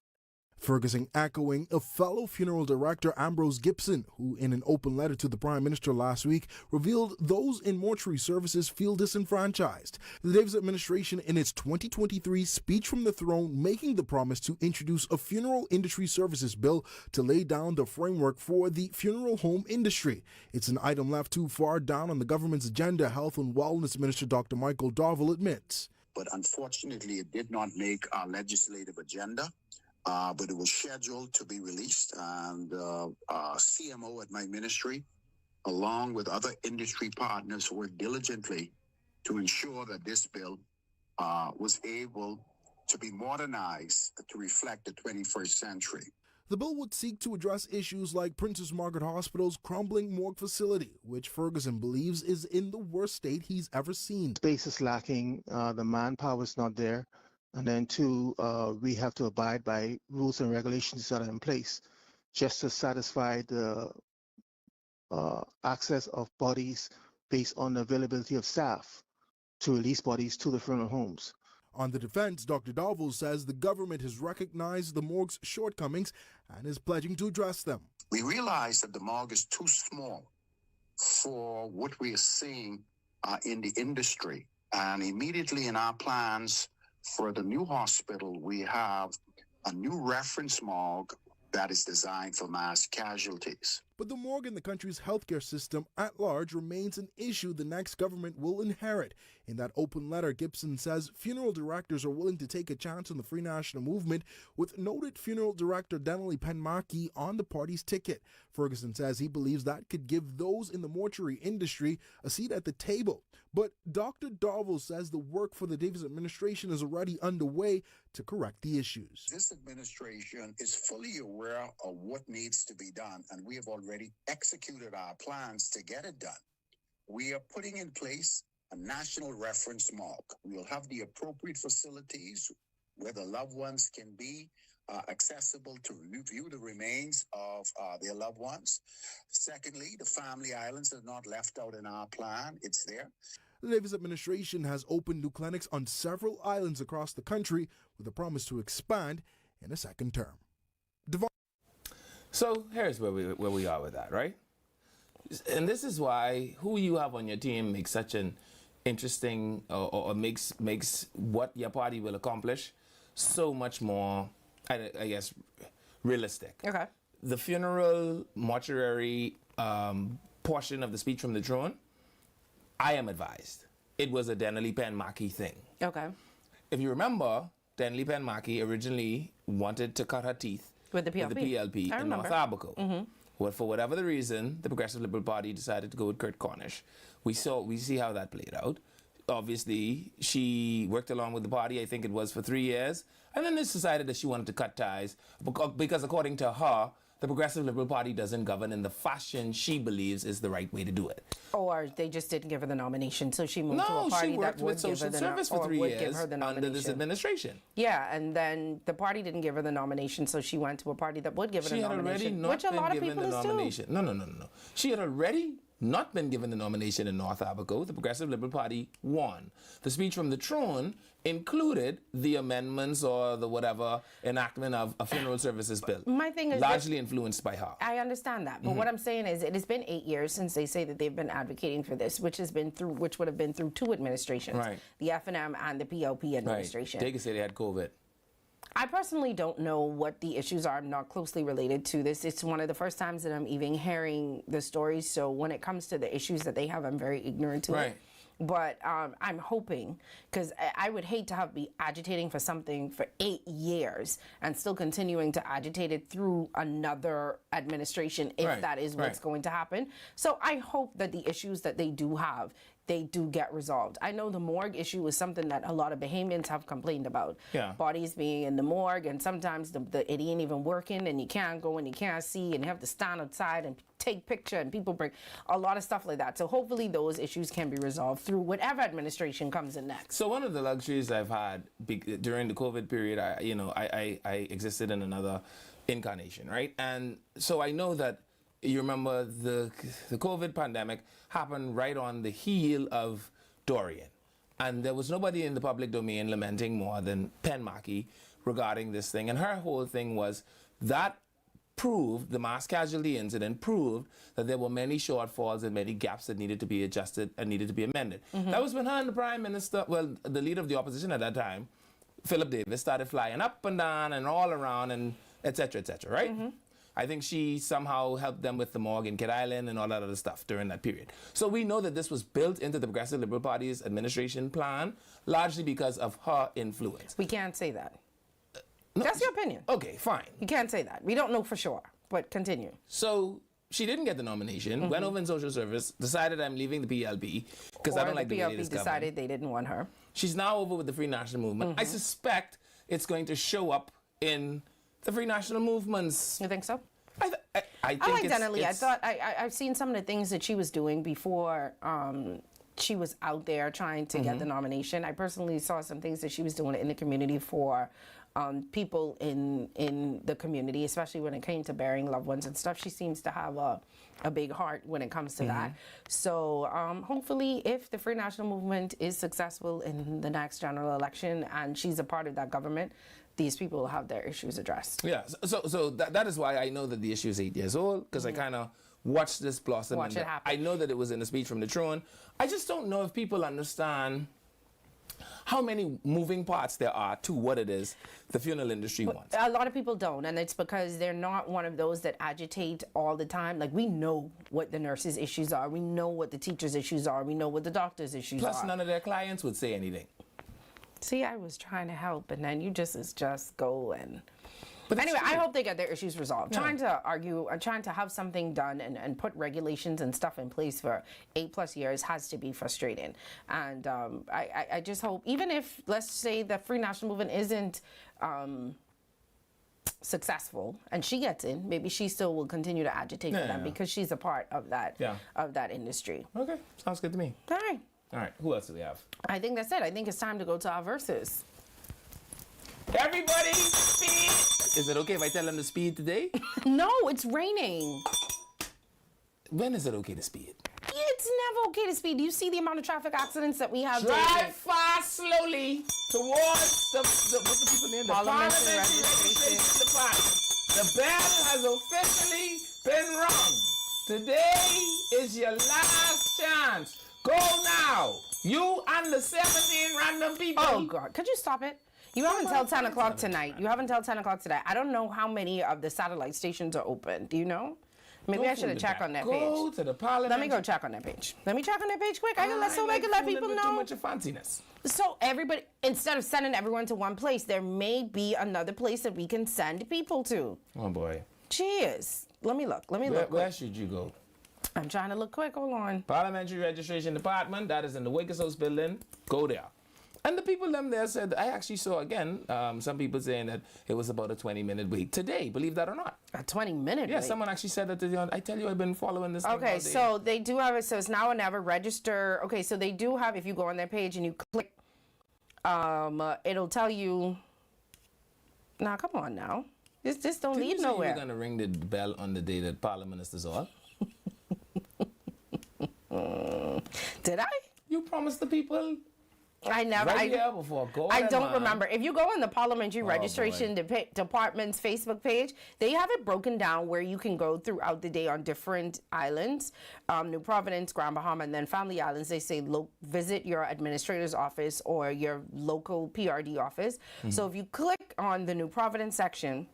Ferguson echoing a fellow funeral director, Ambrose Gibson, who in an open letter to the Prime Minister last week revealed those in mortuary services feel disenfranchised. The Davis administration, in its 2023 speech from the throne, making the promise to introduce a funeral industry services bill to lay down the framework for the funeral home industry. It's an item left too far down on the government's agenda, Health and Wellness Minister Dr. Michael Darville admits. But unfortunately, it did not make our legislative agenda. But it was scheduled to be released, and CMO at my ministry, along with other industry partners, worked diligently to ensure that this bill was able to be modernized to reflect the 21st century. The bill would seek to address issues like Princess Margaret Hospital's crumbling morgue facility, which Ferguson believes is in the worst state he's ever seen. Space is lacking, the manpower is not there. And then two, we have to abide by rules and regulations that are in place just to satisfy the access of bodies based on the availability of staff to release bodies to the funeral homes. On the defense, Dr. Darville says the government has recognized the morgue's shortcomings and is pledging to address them. We realize that the morgue is too small for what we are seeing in the industry. And immediately in our plans for the new hospital, we have a new reference morgue that is designed for mass casualties. But the morgue in the country's healthcare system at large remains an issue the next government will inherit. In that open letter, Gibson says funeral directors are willing to take a chance on the Free National Movement, with noted funeral director Denley Penmaki on the party's ticket. Ferguson says he believes that could give those in the mortuary industry a seat at the table. But Dr. Darville says the work for the Davis administration is already underway to correct the issues. This administration is fully aware of what needs to be done, and we have already executed our plans to get it done. We are putting in place a national reference morgue. We will have the appropriate facilities where the loved ones can be accessible to view the remains of their loved ones. Secondly, the family islands are not left out in our plan. It's there. The Davis administration has opened new clinics on several islands across the country with a promise to expand in a second term. So here's where we are with that, right? And this is why who you have on your team makes such an interesting or makes what your party will accomplish so much more, I guess, realistic. Okay. The funeral mortuary portion of the speech from the throne, I am advised it was a Denley Penmaki thing. Okay. If you remember, Denley Penmaki originally wanted to cut her teeth with the PLP, in North Abaco. Mm-hmm. Well, for whatever the reason, the Progressive Liberal Party decided to go with Kurt Cornish. We see how that played out. Obviously, she worked along with the party, I think it was for 3 years, and then they decided that she wanted to cut ties because according to her, the Progressive Liberal Party doesn't govern in the fashion she believes is the right way to do it. Or they just didn't give her the nomination, so she moved to a party that would give her the nomination. for 3 years under this administration. Yeah, and then the party didn't give her the nomination, so she went to a party that would give her the nomination, which a lot of people do. No. She had already not been given the nomination in North Abaco. The Progressive Liberal Party won. The speech from the throne included the amendments or the whatever enactment of a funeral services bill. My thing is largely influenced by her. I understand that, but what I'm saying is it has been 8 years since they say that they've been advocating for this, which would have been through two administrations, right? The FNM and the PLP administration. Right. They could say they had COVID. I personally don't know what the issues are. I'm not closely related to this. It's one of the first times that I'm even hearing the stories. So when it comes to the issues that they have, I'm very ignorant to it. But I'm hoping, because I would hate to be agitating for something for 8 years and still continuing to agitate it through another administration if that is what's going to happen. So I hope that the issues that they do have they do get resolved. I know the morgue issue is something that a lot of Bahamians have complained about. Yeah. Bodies being in the morgue, and sometimes it ain't even working, and you can't go and you can't see, and you have to stand outside and take picture, and people bring a lot of stuff like that. So hopefully those issues can be resolved through whatever administration comes in next. So one of the luxuries I've had during the COVID period, I existed in another incarnation, right? And so I know that you remember the COVID pandemic happened right on the heel of Dorian. And there was nobody in the public domain lamenting more than Pen Maki regarding this thing. And her whole thing was that proved, the mass casualty incident proved that there were many shortfalls and many gaps that needed to be adjusted and needed to be amended. That was when her and the Prime Minister, well, the leader of the opposition at that time, Philip Davis, started flying up and down and all around and et cetera, right? I think she somehow helped them with the morgue in Kid Island and all that other stuff during that period. So we know that this was built into the Progressive Liberal Party's administration plan, largely because of her influence. We can't say that. No, That's your opinion. Okay, fine. You can't say that. We don't know for sure, but continue. So she didn't get the nomination, went over in social service, decided I'm leaving the PLP because I don't like the way it is PLP decided they didn't want her. She's now over with the Free National Movement. I suspect it's going to show up in the Free National Movements. You think so? I think like Donna Lee. I thought I've seen some of the things that she was doing before she was out there trying to get the nomination. I personally saw some things that she was doing in the community for people in the community, especially when it came to burying loved ones and stuff. She seems to have a big heart when it comes to that. So hopefully, if the Free National Movement is successful in the next general election and she's a part of that government, these people will have their issues addressed. Yeah, so that is why I know that the issue is 8 years old, because I kind of watched this blossom. Watch it happen. I know that it was in a speech from the throne. I just don't know if people understand how many moving parts there are to what it is the funeral industry wants. A lot of people don't, and it's because they're not one of those that agitate all the time. Like, we know what the nurses' issues are. We know what the teachers' issues are. We know what the doctors' issues are. Plus, none of their clients would say anything. See, I was trying to help, and then you just go and... But anyway, I hope they get their issues resolved. Trying to argue, trying to have something done and put regulations and stuff in place for 8+ years has to be frustrating. And I just hope, even if, let's say, the Free National Movement isn't successful and she gets in, maybe she still will continue to agitate for them because she's a part of that industry. Okay, sounds good to me. All right. All right, who else do we have? I think that's it. I think it's time to go to our verses. Everybody, speed! Is it okay if I tell them to speed today? No, it's raining. When is it okay to speed? It's never okay to speed. Do you see the amount of traffic accidents that we have? Drive fast, slowly, towards what the people name? The Parliamentary Registration Department. The bell has officially been rung. Today is your last chance. Go now. You and the 17 random people. Oh, God. Could you stop it? You have until 10 o'clock tonight. You have until 10 o'clock today. I don't know how many of the satellite stations are open. Do you know? Maybe I should have checked on that page. Go to the Parliament. Let me go check on that page. Let me check on that page quick. I can let people know. Too much of fanciness. So everybody, instead of sending everyone to one place, there may be another place that we can send people to. Oh, boy. Cheers. Let me look. Where should you go? I'm trying to look quick. Hold on. Parliamentary Registration Department. That is in the Wakers House building. Go there. And the people them there said, I actually saw, again, some people saying that it was about a 20-minute wait today, believe that or not. A 20-minute wait? Yeah, someone actually said that. I tell you, I've been following this thing Okay, so they do have it, so it's now or never. Register. Okay, so they do have, if you go on their page and you click, it'll tell you, now, come on now. This don't lead nowhere. You're going to ring the bell on the day that Parliament is dissolved? Did I? You promised the people. I never. Right here before. Go I ahead, don't man. remember. If you go on the Parliamentary Registration Department's Facebook page, they have it broken down where you can go throughout the day on different islands, New Providence, Grand Bahama, and then Family Islands. They say visit your administrator's office or your local PRD office. So if you click on the New Providence section,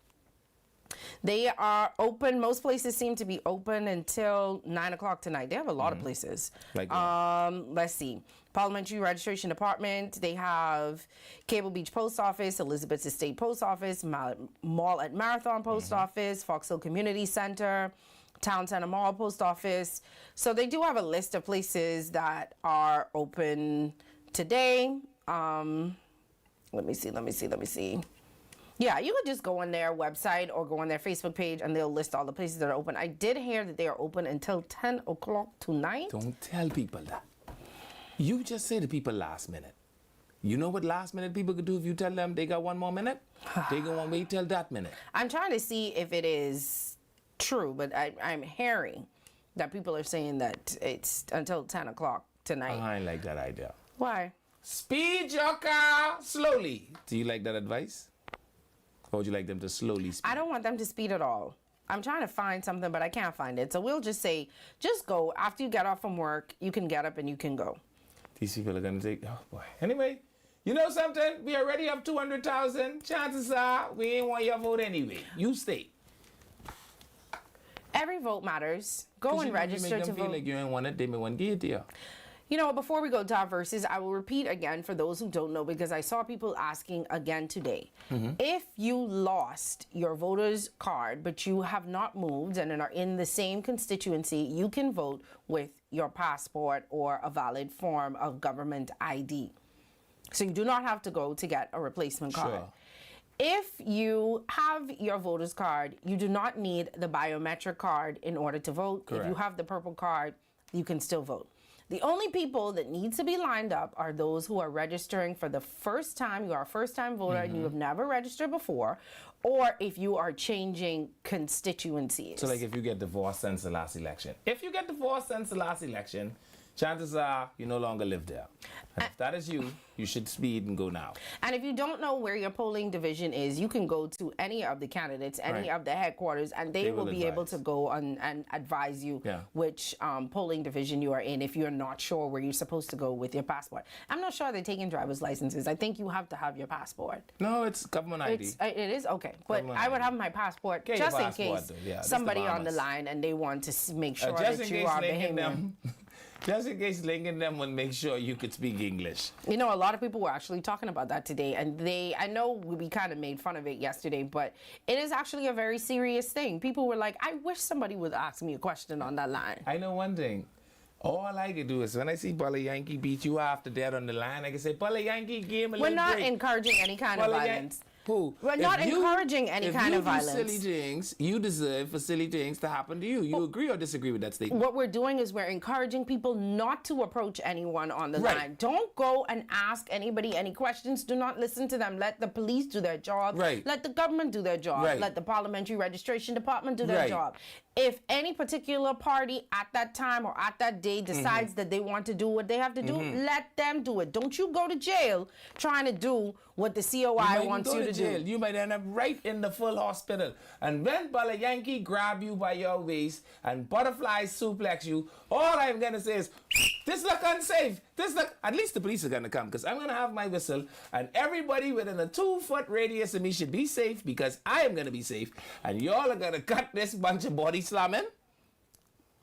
they are open. Most places seem to be open until 9 o'clock tonight. They have a lot of places. Like let's see. Parliamentary Registration Department. They have Cable Beach Post Office, Elizabeth Estate Post Office, Mall at Marathon Post Office, Fox Hill Community Center, Town Center Mall, Post Office. So they do have a list of places that are open today. Let me see. Yeah, you could just go on their website or go on their Facebook page and they'll list all the places that are open. I did hear that they are open until 10 o'clock tonight. Don't tell people that. You just say to people last minute. You know what last minute people could do if you tell them they got 1 more minute? They gonna wait till that minute. I'm trying to see if it is true, but I'm hearing that people are saying that it's until 10 o'clock tonight. I ain't like that idea. Why? Speed your car slowly. Do you like that advice? Or would you like them to slowly speed? I don't want them to speed at all. I'm trying to find something, but I can't find it. So we'll just say, just go. After you get off from work, you can get up and you can go. These people are going to take, oh boy. Anyway, you know something? We already have 200,000. Chances are we ain't want your vote anyway. You stay. Every vote matters. Go and register to vote. You make them feel like you ain't want it, they may want to give it to you. You know, before we go to our verses, I will repeat again for those who don't know, because I saw people asking again today. If you lost your voter's card, but you have not moved and are in the same constituency, you can vote with your passport or a valid form of government ID. So you do not have to go to get a replacement card. Sure. If you have your voter's card, you do not need the biometric card in order to vote. Correct. If you have the purple card, you can still vote. The only people that need to be lined up are those who are registering for the first time. You are a first-time voter and you have never registered before, or if you are changing constituencies. So like if you get divorced since the last election. If you get divorced since the last election, chances are you no longer live there. And if that is you, you should speed and go now. And if you don't know where your polling division is, you can go to any of the candidates, any of the headquarters, and they will be able to go and advise you which polling division you are in if you're not sure where you're supposed to go with your passport. I'm not sure they're taking driver's licenses. I think you have to have your passport. No, it's government ID. It is? Okay. But I would have my passport Get just your in case passport, though. Yeah, somebody the on the line and they want to make sure just that in you case are Lincoln behaving. Just in case Lincoln them would make sure you could speak English. You know, a lot of people were actually talking about that today, and I know we kind of made fun of it yesterday, but it is actually a very serious thing. People were like, I wish somebody would ask me a question on that line. I know one thing. All I can do is when I see Bala Yankee beat you after that on the line, I can say, Bala Yankee, give him a little We're not break. encouraging any kind of violence. Who? We're not encouraging any kind of violence. If you do silly things, you deserve for silly things to happen to you. You agree or disagree with that statement? What we're doing is we're encouraging people not to approach anyone on the line. Don't go and ask anybody any questions. Do not listen to them. Let the police do their job. Let the government do their job. Let the Parliamentary Registration Department do their job. If any particular party at that time or at that day decides that they want to do what they have to do, let them do it. Don't you go to jail trying to do what the COI wants you to do. You might end up right in the full hospital. And when Bala Yankee grab you by your waist and butterfly suplex you, all I'm going to say is, this look unsafe. At least the police are going to come because I'm going to have my whistle and everybody within a 2-foot radius of me should be safe because I am going to be safe. And y'all are going to cut this bunch of body slamming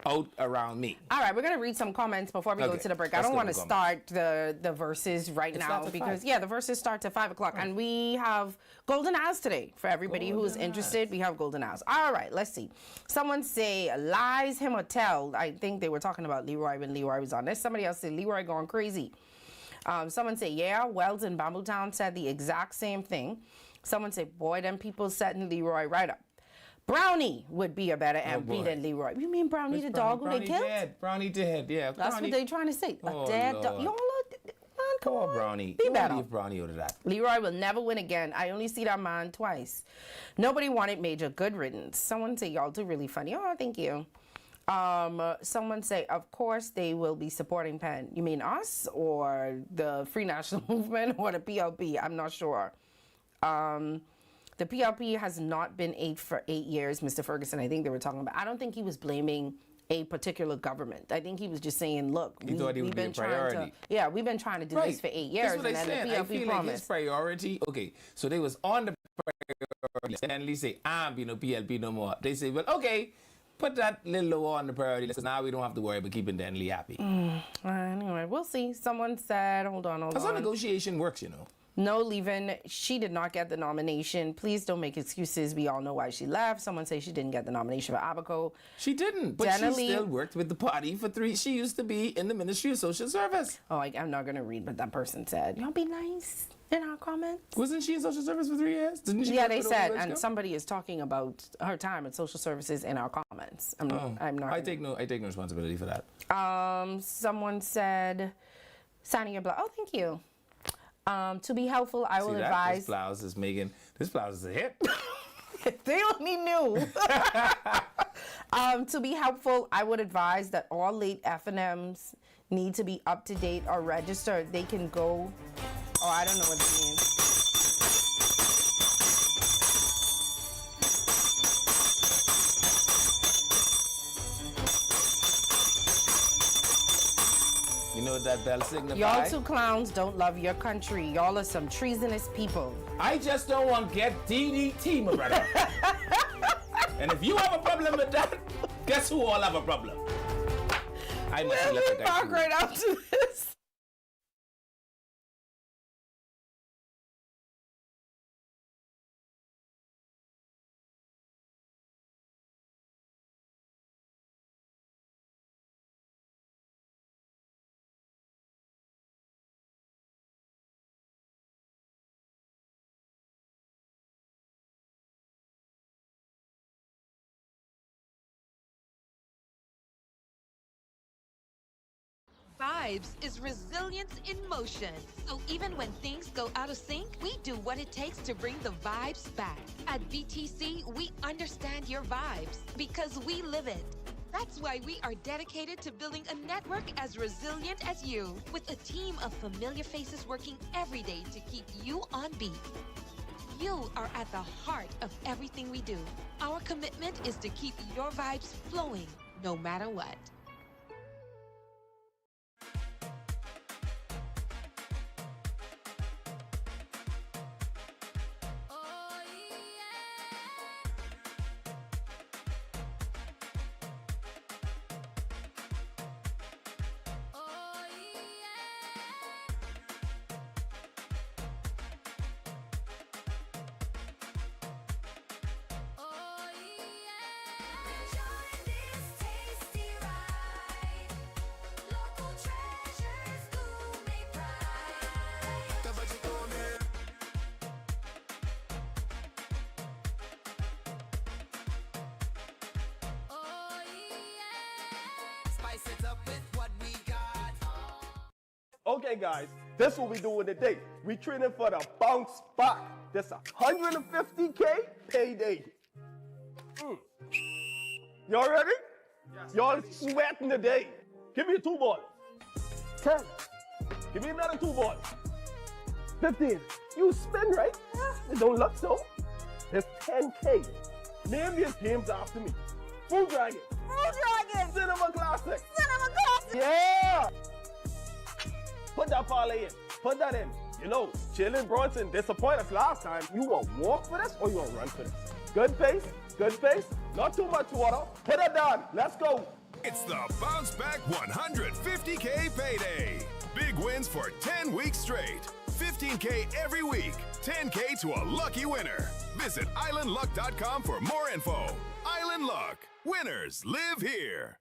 out around me. All right, we're going to read some comments before we go to the break. I don't want to start the verses right now because, the verses start at 5 o'clock. And we have Golden Hours today for everybody who is interested. We have Golden Hours. All right, let's see. Someone say, lies him or tell. I think they were talking about Leroy when Leroy was on this. Somebody else said, Leroy going crazy. Someone say, yeah, Wells in Bambootown said the exact same thing. Someone said, boy, them people setting Leroy right up. Brownie would be a better MP than Leroy. You mean Brownie the dog who they killed? Brownie dead, yeah. That's what they're trying to say. A dead dog. Y'all are, man, come on. Brownie. Be better. Leave Brownie out of that. Leroy will never win again. I only see that man twice. Nobody wanted Major. Good riddance. Someone say, y'all do really funny. Oh, thank you. Someone say, of course they will be supporting Penn. You mean us or the Free National Movement or the PLP? I'm not sure. The PLP has not been for 8 years, Mr. Ferguson. I think they were talking about. I don't think he was blaming a particular government. I think he was just saying, look, he thought he would be a priority. We've been trying to do this for 8 years. That's what and then the PLP I feel promised. like his priority, okay, so they was on the priority list, and then they say, I'm be no PLP no more. They say, well, okay, put that little lower on the priority list. Now we don't have to worry about keeping Denley happy. Anyway, we'll see. Someone said, hold on. That's how negotiation works, you know. No, leaving. She did not get the nomination. Please don't make excuses. We all know why she left. Someone say she didn't get the nomination for Abaco. She didn't, but she still worked with the party for 3. She used to be in the Ministry of Social Service. Oh, I'm not going to read what that person said. Y'all be nice in our comments. Wasn't she in Social Service for 3 years? Didn't she? Yeah, they said, and somebody is talking about her time in Social Services in our comments. I'm not. I take no responsibility for that. Someone said, signing your blood. Oh, thank you. To be helpful, I will advise. This blouse is a hit. They only knew. To be helpful, I would advise that all late FNMs need to be up to date or registered. They can go. Oh, I don't know what that means. You know what that bell signifies? Y'all two clowns don't love your country. Y'all are some treasonous people. I just don't want to get DDT, my brother. And if you have a problem with that, guess who all have a problem? I must have left the guy. We'll right after this. Vibes is resilience in motion. So even when things go out of sync, we do what it takes to bring the vibes back. At BTC, we understand your vibes because we live it. That's why we are dedicated to building a network as resilient as you, with a team of familiar faces working every day to keep you on beat. You are at the heart of everything we do. Our commitment is to keep your vibes flowing, no matter what. Okay, guys, this is what we doing today. We training for the bounce back. This 150K payday. Y'all ready? Yes. Y'all sweating today. Give me a 2 ball. 10. Give me another 2 ball. 15. You spin, right? It don't look so. It's 10K. Name your games after me. Food Dragon. Food Dragon. Cinema Classic. Cinema Classic. Yeah. Put that parlay in. Put that in. You know, Jalen Brunson disappointed us last time. You want to walk for this or you want to run for this? Good pace. Good pace. Not too much water. Put it down. Let's go. It's the Bounce Back 150K payday. Big wins for 10 weeks straight. 15K every week. 10K to a lucky winner. Visit islandluck.com for more info. Island Luck. Winners live here.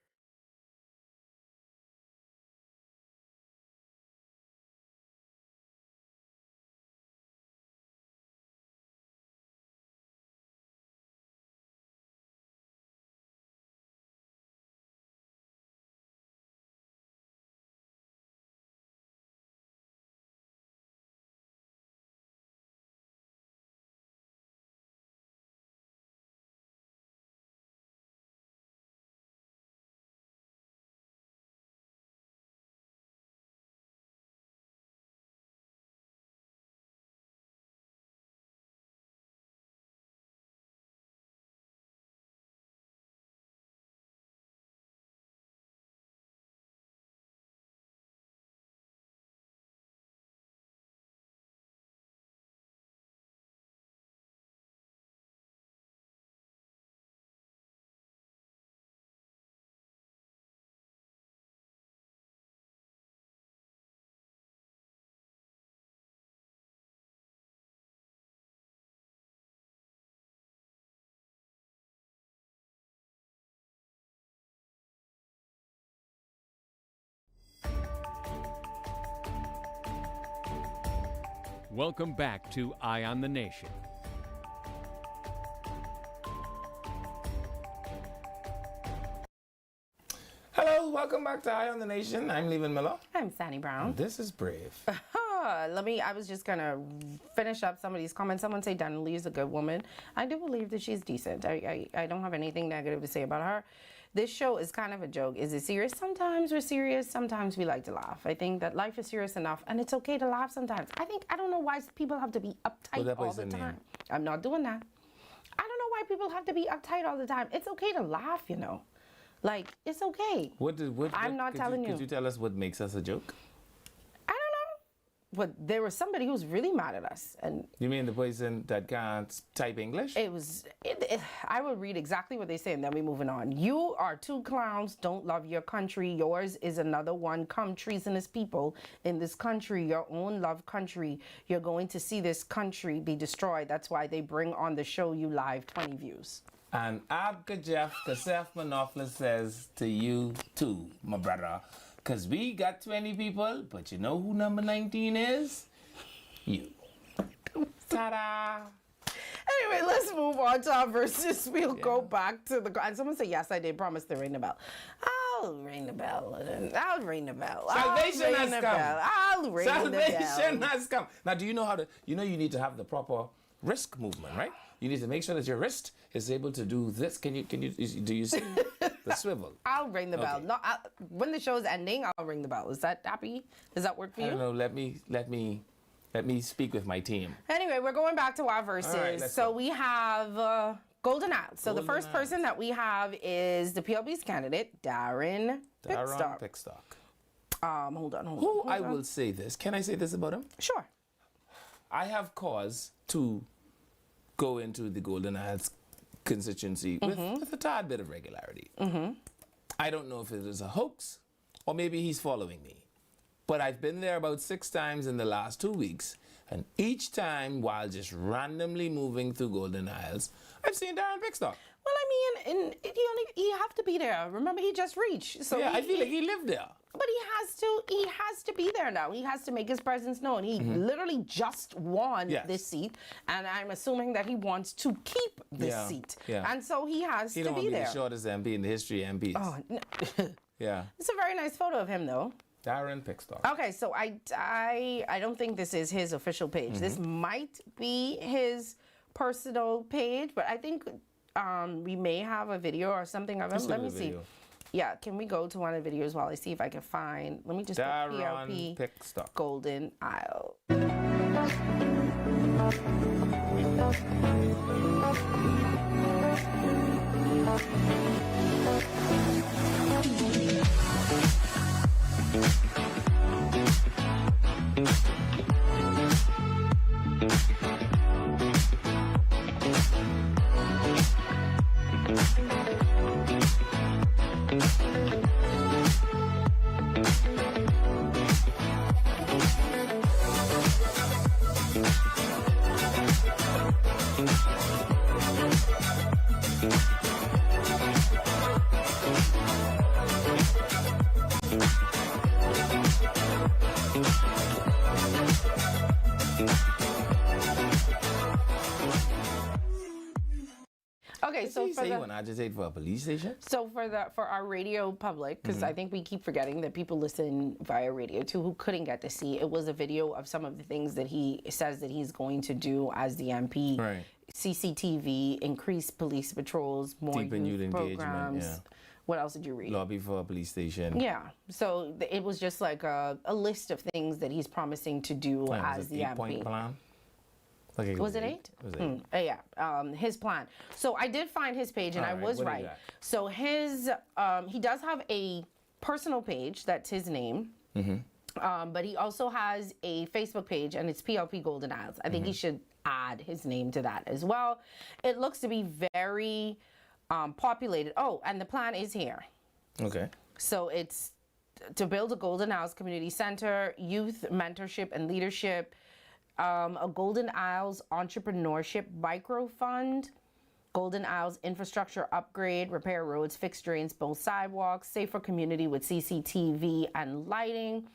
Welcome back to Eye on the Nation. Hello, welcome back to Eye on the Nation. I'm Levin Miller. I'm Sandy Brown. And this is Brave. I was just gonna finish up some of these comments. Someone say Donna Lee is a good woman. I do believe that she's decent. I don't have anything negative to say about her. This show is kind of a joke. Is it serious? Sometimes we're serious. Sometimes we like to laugh. I think that life is serious enough, and it's okay to laugh sometimes. I don't know why people have to be uptight all the time. I'm not doing that. I don't know why people have to be uptight all the time. It's okay to laugh, you know. Like, it's okay. I'm not telling you. Could you tell us what makes us a joke? But there was somebody who was really mad at us. And you mean the person that can't type English? I will read exactly what they say and then we're moving on. You are two clowns, don't love your country. Yours is another one. Come treasonous people in this country, your own love country. You're going to see this country be destroyed. That's why they bring on the show you live 20 views. And Abka Jeff Kasef Manofla says to you too, my brother. Because we got 20 people, but you know who number 19 is? You. Ta-da! Anyway, let's move on to our verses. We'll go back to the... And someone said, yes, I did promise to ring the bell. I'll ring the bell. I'll ring the bell. Salvation has come. I'll ring the bell. Salvation has come. Now, do you know how to... You know you need to have the proper wrist movement, right? You need to make sure that your wrist is able to do this. Do you see the swivel? I'll ring the bell. No, when the show's ending, I'll ring the bell. Is that happy? Does that work for you? I don't know. Let me speak with my team. Anyway, we're going back to our verses. Right, so we have Golden Isles. So the first person that we have is the PLB's candidate, Darren Pickstock. Hold on. I will say this. Can I say this about him? Sure. I have cause to go into the Golden Isles constituency with a tad bit of regularity. I don't know if it is a hoax or maybe he's following me. But I've been there about 6 times in the last 2 weeks, and each time, while just randomly moving through Golden Isles, I've seen Darren Pickstock. Well, I mean, you have to be there. Remember, he just reached. So yeah, I feel like he lived there. But he has to be there now. He has to make his presence known. He literally just won this seat, and I'm assuming that he wants to keep this seat. Yeah. And so he has to be there. He don't want to be the shortest MP in the history of MPs. Oh, no. Yeah. It's a very nice photo of him, though. Darren Pickstock. Okay, so I don't think this is his official page. This might be his personal page, but I think we may have a video or something of him. Let me see. Yeah, can we go to one of the videos while I see if I can find... Let me just put PLP Pickstock. Golden Isle. Okay, so you want to agitate for a police station? So for our radio public, because I think we keep forgetting that people listen via radio too, who couldn't get to see. It was a video of some of the things that he says that he's going to do as the MP. Right. CCTV, increase police patrols, more youth programs. Yeah. What else did you read? Lobby for a police station. Yeah. So it was just like a list of things that he's promising to do as the MP. 8-point plan? Okay, was it 8? It was 8. Yeah, his plan. So I did find his page, and I was right. So his, he does have a personal page, that's his name. But he also has a Facebook page, and it's PLP Golden Isles. I think he should add his name to that as well. It looks to be very populated. Oh, and the plan is here. Okay. So it's to build a Golden Isles Community Center, youth mentorship and leadership, a Golden Isles Entrepreneurship Micro Fund, Golden Isles Infrastructure Upgrade, repair roads, fix drains, build sidewalks, safer community with CCTV and lighting,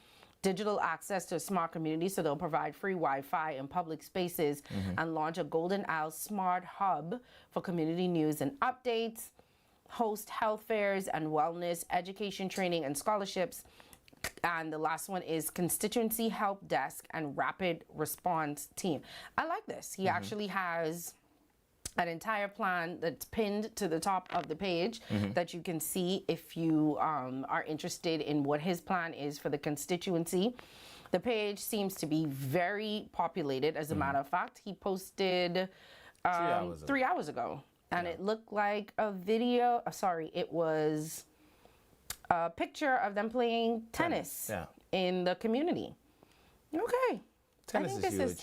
digital access to a smart community. So they'll provide free Wi-Fi in public spaces and launch a Golden Isle Smart Hub for community news and updates, host health fairs and wellness, education training and scholarships. And the last one is constituency help desk and rapid response team. I like this. He actually has an entire plan that's pinned to the top of the page that you can see if you are interested in what his plan is for the constituency. The page seems to be very populated, as a matter of fact. He posted 3 hours ago. And it looked like a video, it was a picture of them playing tennis in the community. Okay. Tennis is huge.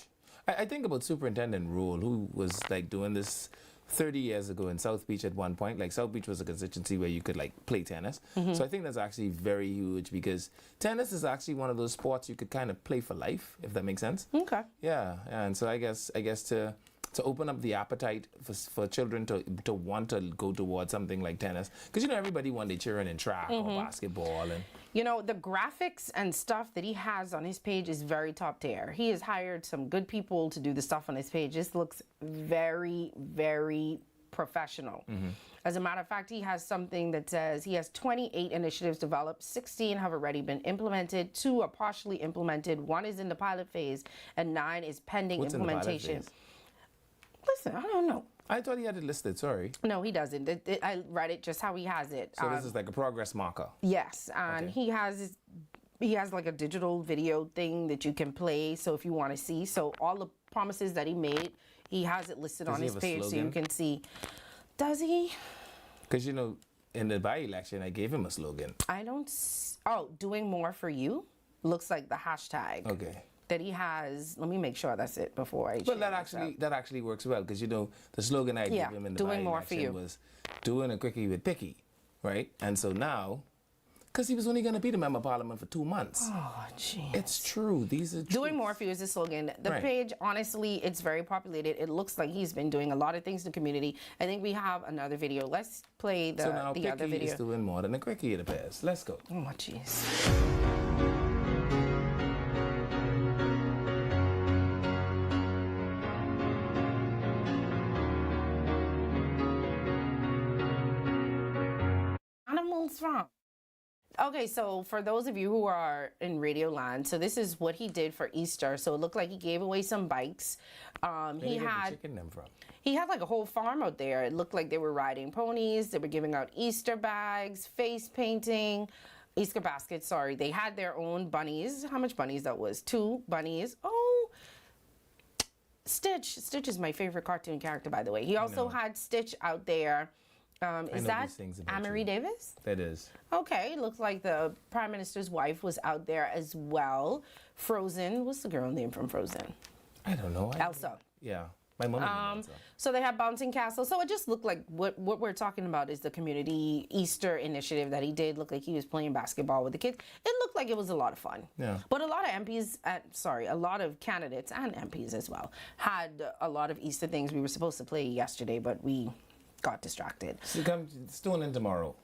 I think about Superintendent Rule, who was like doing this 30 years ago in South Beach at one point. Like South Beach was a constituency where you could like play tennis. So I think that's actually very huge because tennis is actually one of those sports you could kind of play for life, if that makes sense. Okay. Yeah, and so I guess to open up the appetite for children to want to go towards something like tennis, because you know everybody wants to cheer in track or basketball, and you know the graphics and stuff that he has on his page is very top tier. He has hired some good people to do the stuff on his page. This looks very, very professional. As a matter of fact, he has something that says he has 28 initiatives developed, 16 have already been implemented, 2 are partially implemented, 1 is in the pilot phase, and 9 is pending implementation. Listen, I don't know. I thought he had it listed, sorry. No, he doesn't. I read it just how he has it. So this is like a progress marker. Yes, and he has like a digital video thing that you can play, so if you want to see. So all the promises that he made, he has it listed on his page so you can see. Does he? Because, you know, in the by-election, I gave him a slogan. I don't... doing more for you? Looks like the hashtag. Okay. That he has. Let me make sure that's it before I. But that actually works well because you know the slogan I gave him in the doing more for you was doing a quickie with Picky, right? And so now, because he was only going to be the member of parliament for 2 months. Oh, jeez. It's true. These are doing more for you is the slogan. The page, honestly, it's very populated. It looks like he's been doing a lot of things in the community. I think we have another video. Let's play the other video. So now Picky is doing more than a quickie, it appears. Let's go. Oh, jeez. Wrong. Okay, so for those of you who are in Radio Land, so this is what he did for Easter. So it looked like he gave away some bikes. He had like a whole farm out there. It looked like they were riding ponies. They were giving out Easter bags, face painting, Easter baskets. Sorry, they had their own bunnies. How much bunnies that was? 2 bunnies. Oh, Stitch. Stitch is my favorite cartoon character, by the way. He also had Stitch out there. Is that Anne-Marie Davis? That is. Okay, looks like the Prime Minister's wife was out there as well. Frozen, what's the girl name from Frozen? I don't know. Elsa. Yeah, my mom Elsa. So they have Bouncing Castle. So it just looked like what we're talking about is the community Easter initiative that he did. Looked like he was playing basketball with the kids. It looked like it was a lot of fun. Yeah. But a lot of MPs, a lot of candidates and MPs as well had a lot of Easter things we were supposed to play yesterday, but we got distracted. So it's doing in tomorrow.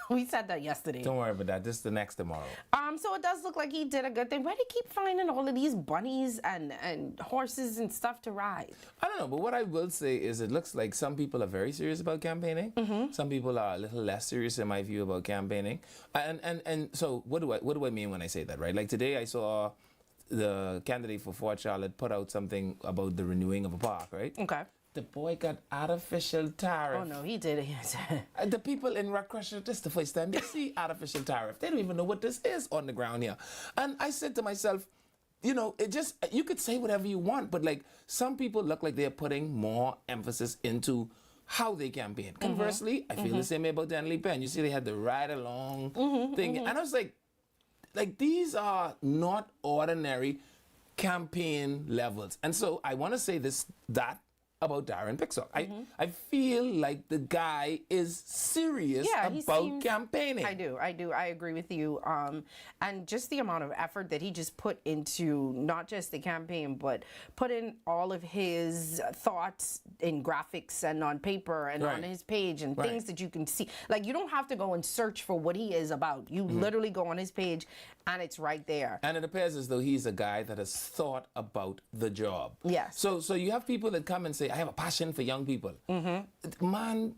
We said that yesterday. Don't worry about that. This is the next tomorrow. So it does look like he did a good thing. Where do you keep finding all of these bunnies and horses and stuff to ride? I don't know, but what I will say is it looks like some people are very serious about campaigning. Some people are a little less serious, in my view, about campaigning. And so what do I mean when I say that, right? Like today I saw the candidate for Fort Charlotte put out something about the renewing of a park, right? Okay. The boy got artificial tariff. Oh, no, he did it. The people in Rock Crusher, this is the first time they see artificial tariff. They don't even know what this is on the ground here. And I said to myself, you know, you could say whatever you want, but like some people look like they're putting more emphasis into how they campaign. Conversely, I feel the same way about Denley Penn. You see, they had the ride-along thing. And I was like, these are not ordinary campaign levels. And so I want to say that about Darren Picksock. I feel like the guy is serious about campaigning. I do. I agree with you. And just the amount of effort that he just put into not just the campaign, but put in all of his thoughts in graphics and on paper and on his page and things that you can see. Like, you don't have to go and search for what he is about. You literally go on his page and it's right there. And it appears as though he's a guy that has thought about the job. Yes. So you have people that come and say, I have a passion for young people. Man,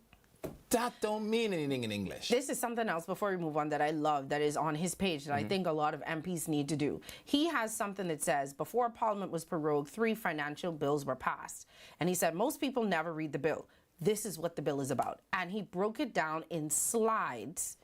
that don't mean anything in English. This is something else before we move on that I love that is on his page that I think a lot of MPs need to do. He has something that says, before Parliament was prorogued, 3 financial bills were passed. And he said, most people never read the bill. This is what the bill is about. And he broke it down in slides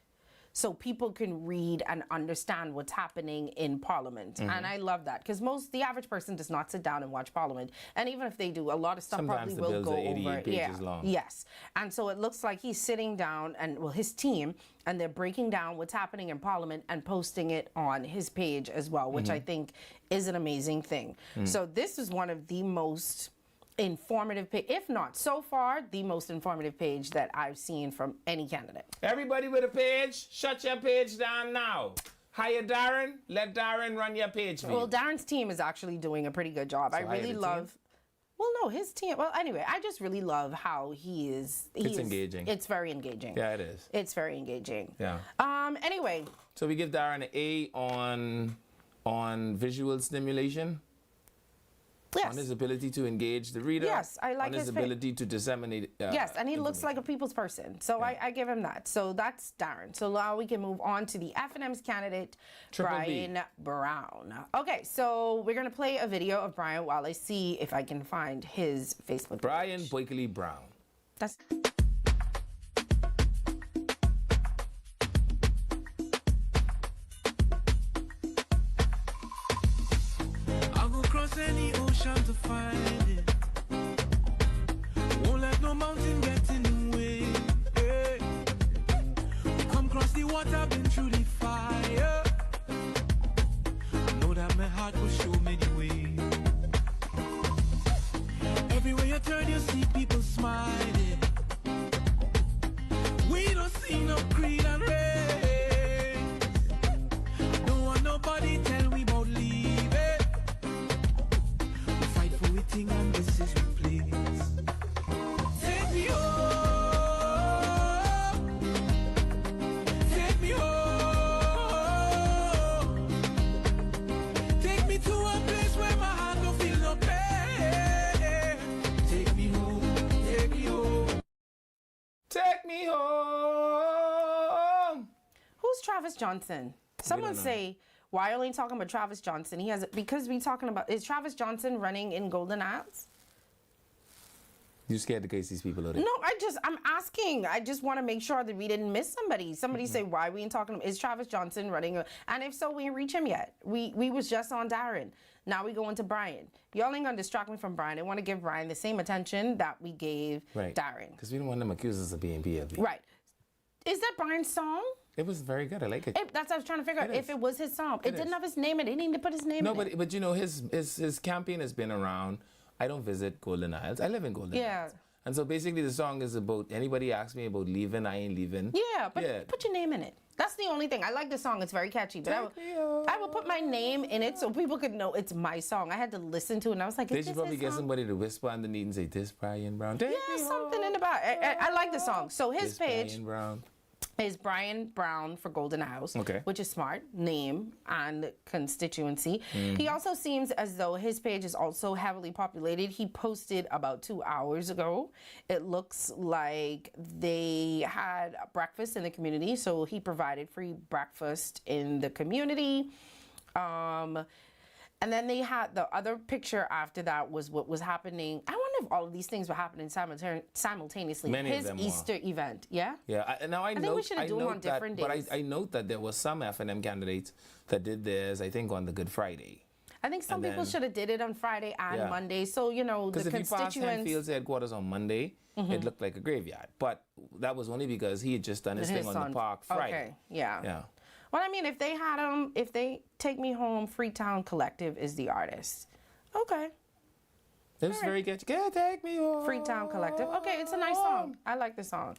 so people can read and understand what's happening in Parliament. And I love that, because the average person does not sit down and watch Parliament. And even if they do, a lot of stuff Sometimes probably will go are 88 over. pages long. Yes. And so it looks like he's sitting down and, well, his team, and they're breaking down what's happening in Parliament and posting it on his page as well, which I think is an amazing thing. So this is one of the most informative, if not so far, the most informative page that I've seen from any candidate. Everybody with a page, shut your page down now. Hire Darren, let Darren run your page for you. Well, Darren's team is actually doing a pretty good job. So I really love... Well, no, his team... Well, anyway, I just really love how he is... It's engaging. It's very engaging. Yeah, it is. It's very engaging. Yeah. Anyway. So we give Darren an A on visual stimulation? Yes. On his ability to engage the reader. Yes, I like on his ability to disseminate. Yes, and he looks like a people's person. So I give him that. So that's Darren. So now we can move on to the FNM's candidate, Brian Brown. Okay, so we're going to play a video of Brian while I see if I can find his Facebook page. Brian Boykely Brown. That's... Any ocean to find it. Won't let no mountain get in the way. Hey. Come cross the water, been through the fire. I know that my heart will show me the way. Everywhere you turn, you see people smiling. We don't see no creed and race. Don't want nobody tell we about leaving. And this is your place. Take me home. Take me home. Take me to a place where my heart don't feel no pain. Take me home. Take me home. Take me home. Who's Travis Johnson? Someone say... Why only talking about Travis Johnson? Because we talking about, is Travis Johnson running in Golden Isles? You scared to case these people out there? No, I'm asking. I just want to make sure that we didn't miss somebody. Somebody say, why we ain't talking about, is Travis Johnson running? And if so, we didn't reach him yet. We was just on Darren. Now we go into Brian. Y'all ain't gonna distract me from Brian. I want to give Brian the same attention that we gave Darren. Because we don't want them accuse us of being PLP. Right. Is that Brian's song? It was very good. I like it. That's what I was trying to figure out. If it was his song. It didn't have his name in it. He needed to put his name in it. No, but you know, his campaign has been around. I don't visit Golden Isles. I live in Golden Isles. Yeah. And so basically the song is about, anybody asks me about leaving, I ain't leaving. Yeah, but put your name in it. That's the only thing. I like the song. It's very catchy. But I will put my name in it so people could know it's my song. I had to listen to it and I was like, they should probably get somebody to whisper underneath and say, this Brian Brown. Yeah, something in the back. I like the song. So his page Brian Brown is Brian Brown for Golden Isles, which is smart, name and constituency. He also seems as though his page is also heavily populated. He posted about 2 hours ago. It looks like they had breakfast in the community, so he provided free breakfast in the community. And then they had the other picture after that was what was happening. I wonder if all of these things were happening simultaneously. Many His of them Easter event, yeah? Yeah, I think we should have done them on different days. But I note that there were some FNM candidates that did theirs, I think, on the Good Friday. I think some people should have did it on Friday and Monday. So, you know, the constituents... Because if you passed Henfield's headquarters on Monday, it looked like a graveyard. But that was only because he had just done his thing on the park Friday. Okay, yeah. Yeah. Well, I mean, if they had them, if they Take Me Home, Freetown Collective is the artist. Okay. It was very catchy. Can't take me home. Freetown Collective. Okay, it's a nice song. I like the song.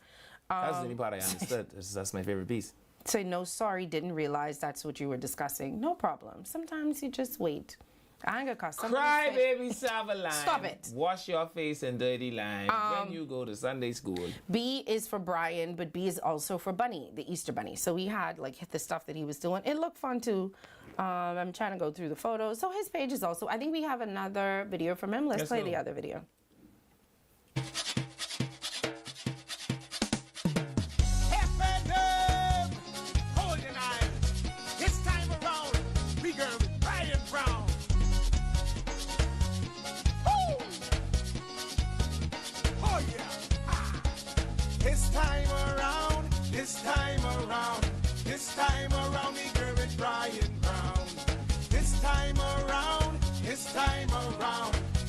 That's the only part I understood. That's my favorite piece. Say no sorry, didn't realize that's what you were discussing. No problem. Sometimes you just wait. I ain't gonna cost somebody. Cry, baby, Savaline. Stop it. Wash your face in dirty lime when you go to Sunday school. B is for Brian, but B is also for Bunny, the Easter Bunny. So we had like the stuff that he was doing. It looked fun too. I'm trying to go through the photos. So his page is also, I think we have another video from him. Let's play the other video.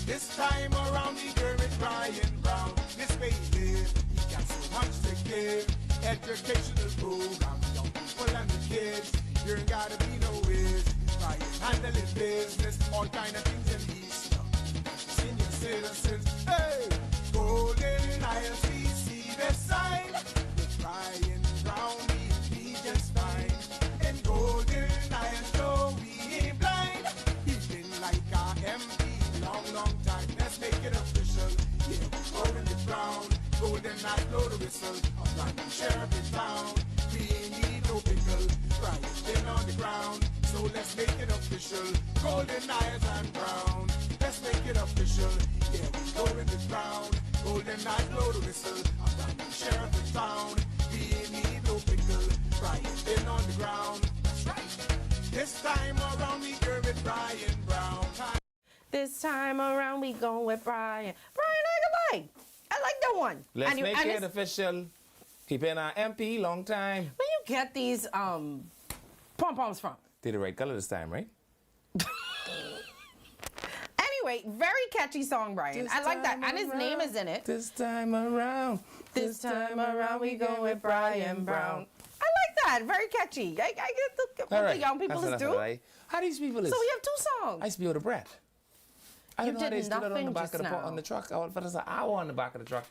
This time around, the girl with Brian Brown. This baby, he got so much to give. Educational program, young people and the kids. You ain't gotta be no whiz. Brian handling business, all kind of things in East. Senior citizens, hey, Golden Isles, we see the sign. With Brian Brown, we be just fine. And Golden Isles, no, we ain't blind. He's been like our MP. Long time, let's make it official. Yeah, we're going the ground. Golden Knight, blow the whistle. I'm like the sheriff in town. We ain't need no pickle. Brian's been on the ground. So let's make it official. Golden Knights and Brown. Let's make it official. Yeah, we go in the ground. Golden Knight, blow the whistle. I'm like the sheriff in town. We ain't need no pickle. Brian's been on the ground. That's right. This time around, we go with Brian Brown. This time around, we going with Brian. Brian, I like that one. Let's make it official. Keep in our MP long time. Where you get these pom-poms from? They're the right color this time, right? Anyway, very catchy song, Brian. I like that. And his name is in it. This time around. This time around, we go with Brian Brown. I like that. Very catchy. I get what the young people is do. How these people is? So we have two songs. I used to be able to breath. I don't know how they stood it on the back of the now. on the truck. I was an hour on the back of the truck.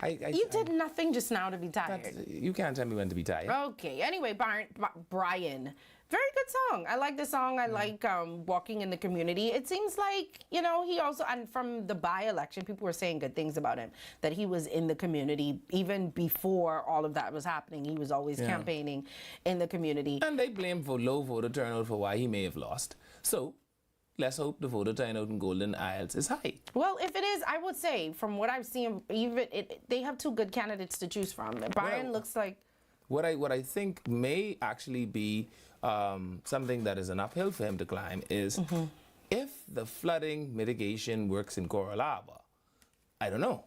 You did nothing just now to be tired. You can't tell me when to be tired. Okay. Anyway, Brian, very good song. I like the song. I like walking in the community. It seems like, you know, he also, and from the by-election, people were saying good things about him, that he was in the community even before all of that was happening. He was always campaigning in the community. And they blame for low voter turnout for why he may have lost. So let's hope the voter turnout in Golden Isles is high. Well, if it is, I would say, from what I've seen, even they have two good candidates to choose from. Brian looks like... What I think may actually be something that is an uphill for him to climb is if the flooding mitigation works in Coral Harbor. I don't know.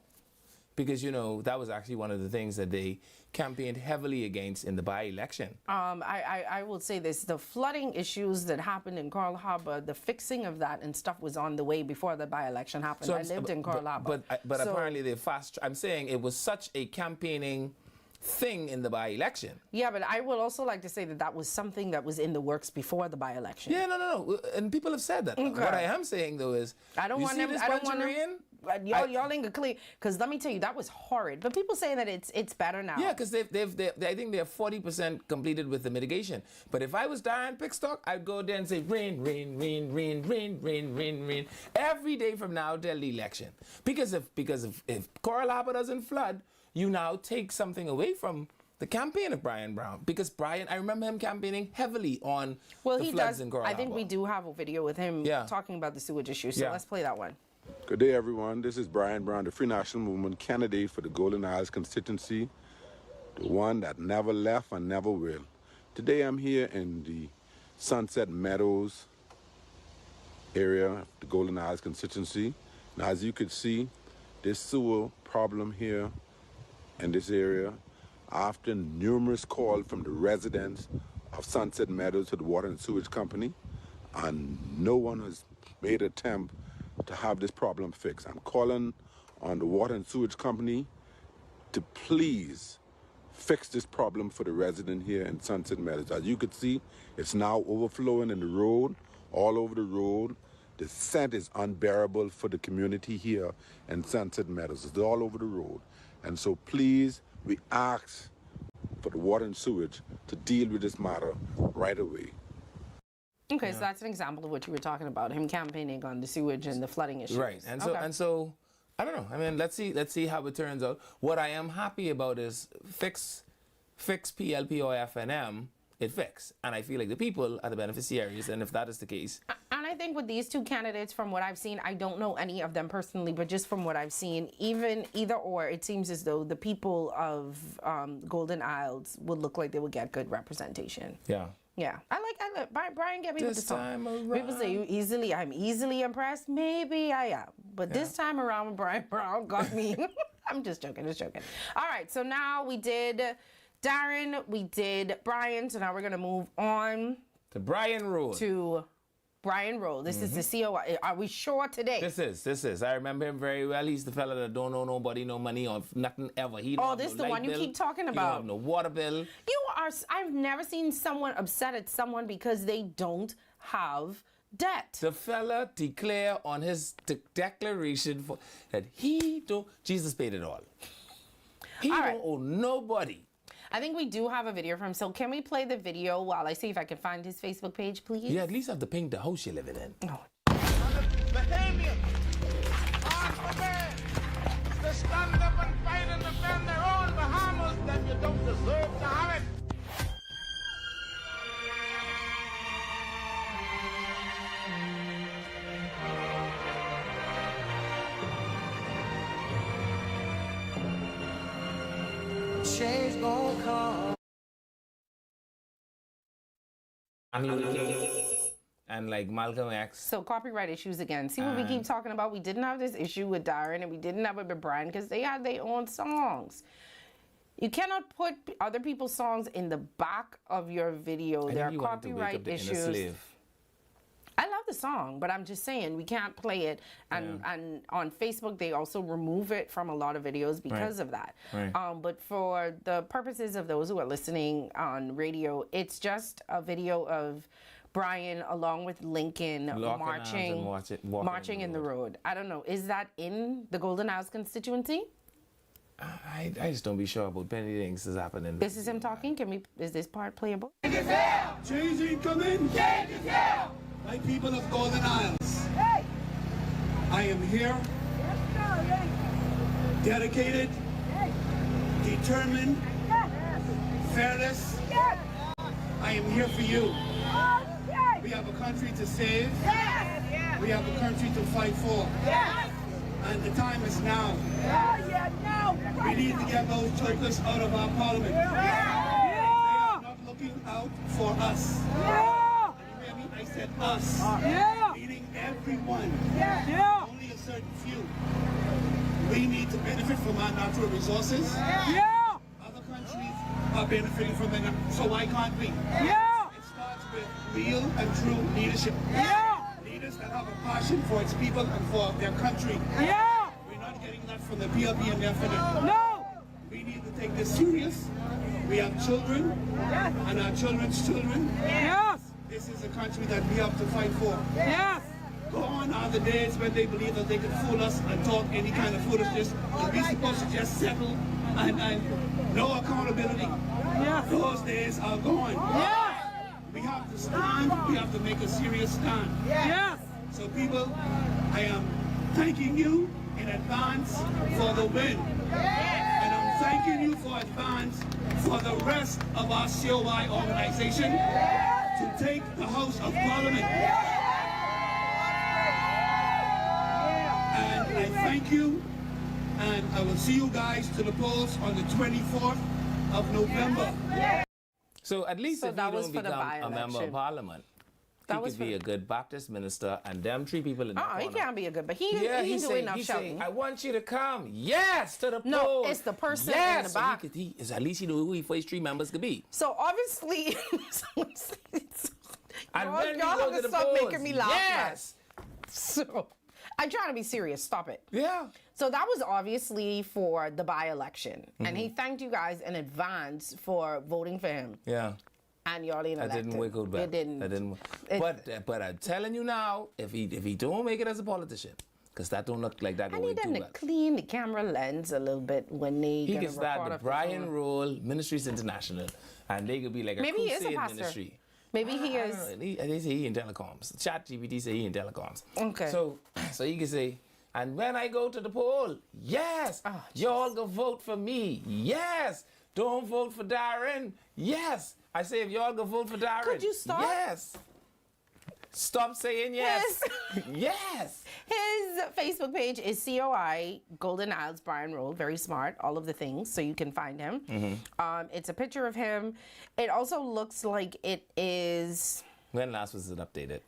Because, you know, that was actually one of the things that they campaigned heavily against in the by-election. I will say this. The flooding issues that happened in Coral Harbor, the fixing of that and stuff was on the way before the by-election happened. I lived in Coral Harbor. But apparently they I'm saying it was such a campaigning thing in the by-election. Yeah, but I would also like to say that that was something that was in the works before the by-election. Yeah, no. And people have said that. Okay. What I am saying, though, is I don't want them. Y'all ain't clear, because let me tell you, that was horrid. But people say that it's better now. Yeah, because I think they're 40% completed with the mitigation. But if I was Diane Pickstock, I'd go there and say rain, rain, rain, rain, rain, rain, rain, rain every day from now till the election. Because if Coral Harbor doesn't flood, you now take something away from the campaign of Brian Brown. Because Brian, I remember him campaigning heavily on the floods in Coral Harbor. I think we do have a video with him talking about the sewage issue. So let's play that one. Good day, everyone. This is Brian Brown, the Free National Movement candidate for the Golden Isles constituency, the one that never left and never will. Today I'm here in the Sunset Meadows area of the Golden Isles constituency. Now, as you can see, this sewer problem here in this area, after numerous calls from the residents of Sunset Meadows to the Water and Sewage Company, and no one has made an attempt to have this problem fixed. I'm calling on the Water and Sewage Company to please fix this problem for the resident here in Sunset Meadows. As you can see, it's now overflowing in the road, all over the road, The scent is unbearable for the community here in Sunset Meadows. It's all over the road. And so please, we ask for the water and sewage to deal with this matter right away. Okay, so that's an example of what you were talking about, him campaigning on the sewage and the flooding issues. Right, and so I don't know. I mean, let's see how it turns out. What I am happy about is fix PLP or FNM. It fixed, and I feel like the people are the beneficiaries. And if that is the case, and I think with these two candidates, from what I've seen, I don't know any of them personally, but just from what I've seen, either or, it seems as though the people of Golden Isles would look like they would get good representation. Yeah. Yeah, I like Brian get me with the This song. time around. People say I'm easily impressed. Maybe I am, but this time around, Brian Brown got me. I'm just joking. All right, so now we did Darren, we did Brian, so now we're gonna move on to Brian Rowe. This is the COI. Are we sure today? This is. I remember him very well. He's the fella that don't owe nobody no money or nothing ever. He don't have this no the light one you bill. keep talking He about. don't have no water bill. I've never seen someone upset at someone because they don't have debt. The fella declare on his declaration that he don't. Jesus paid it all. He don't owe nobody. I think we do have a video from him. So can we play the video while I see if I can find his Facebook page, please? Yeah, at least have to paint the house you're living in. Oh. Bahamians are prepared to stand up and fight and defend their own Bahamas, then you don't deserve to have it. Change gon' come. And like Malcolm X. So copyright issues again. See what we keep talking about? We didn't have this issue with Darren and we didn't have it with Brian because they had their own songs. You cannot put other people's songs in the back of your video. There are copyright issues. I love the song, but I'm just saying we can't play it. And on Facebook, they also remove it from a lot of videos because of that. Right. But for the purposes of those who are listening on radio, it's just a video of Brian along with Lincoln marching in the road. I don't know. Is that in the Golden Isles constituency? I just don't be sure about many things that's happening. This is him talking. Is this part playable? Change ain't coming. Change is here. My people of Golden Isles, I am here, dedicated, determined, fearless. I am here for you. We have a country to save. We have a country to fight for. And the time is now. We need to get those jokers out of our parliament. They are not looking out for us. I said us, meaning everyone, only a certain few. We need to benefit from our natural resources. Other countries are benefiting from them, so why can't we? It starts with real and true leadership. Leaders that have a passion for its people and for their country. We're not getting that from the PLP and the FNM. No! We need to take this serious. We have children, and our children's children. This is a country that we have to fight for. Gone are the days when they believe that they can fool us and talk any kind of foolishness, and we're supposed to just settle and no accountability. Those days are gone. We have to stand, we have to make a serious stand. So people, I am thanking you in advance for the win. And I'm thanking you for advance for the rest of our COI organization to take the House of Parliament. And I thank you, and I will see you guys to the polls on the 24th of November. So at least if he that was don't for the become a member of parliament, he could be a good Baptist minister, and them three people in the corner. He can't be a good, but he he's do enough shouting. saying, I want you to come. Yes, to the polls. No, it's the person in the back. So at least he knew who his first three members could be. So obviously, And y'all when we have go to to the stop polls, making me laugh. yes. So I'm trying to be serious. Stop it. Yeah. So that was obviously for the by-election, and he thanked you guys in advance for voting for him. Yeah. and y'all ain't I elected. didn't wiggle back. You didn't. I didn't. But I'm telling you now, if he don't make it as a politician, because that don't look like that I going need too them to well. clean the camera lens a little bit when they He get can a start report the of his Brian own. Roll Ministries International, and they could be like a Maybe he is a crusade pastor. ministry. Maybe he I is. don't know. They say he in telecoms. ChatGPT say he in telecoms. Okay. So he can say, and when I go to the poll, yes, y'all go vote for me. Yes. Don't vote for Darren. Yes. I say if y'all go vote for Darren. Could you stop? Yes. Stop saying yes. Yes. His Facebook page is COI Golden Isles Brian Roll. Very smart. All of the things, so you can find him. It's a picture of him. It also looks like it is When last was it updated?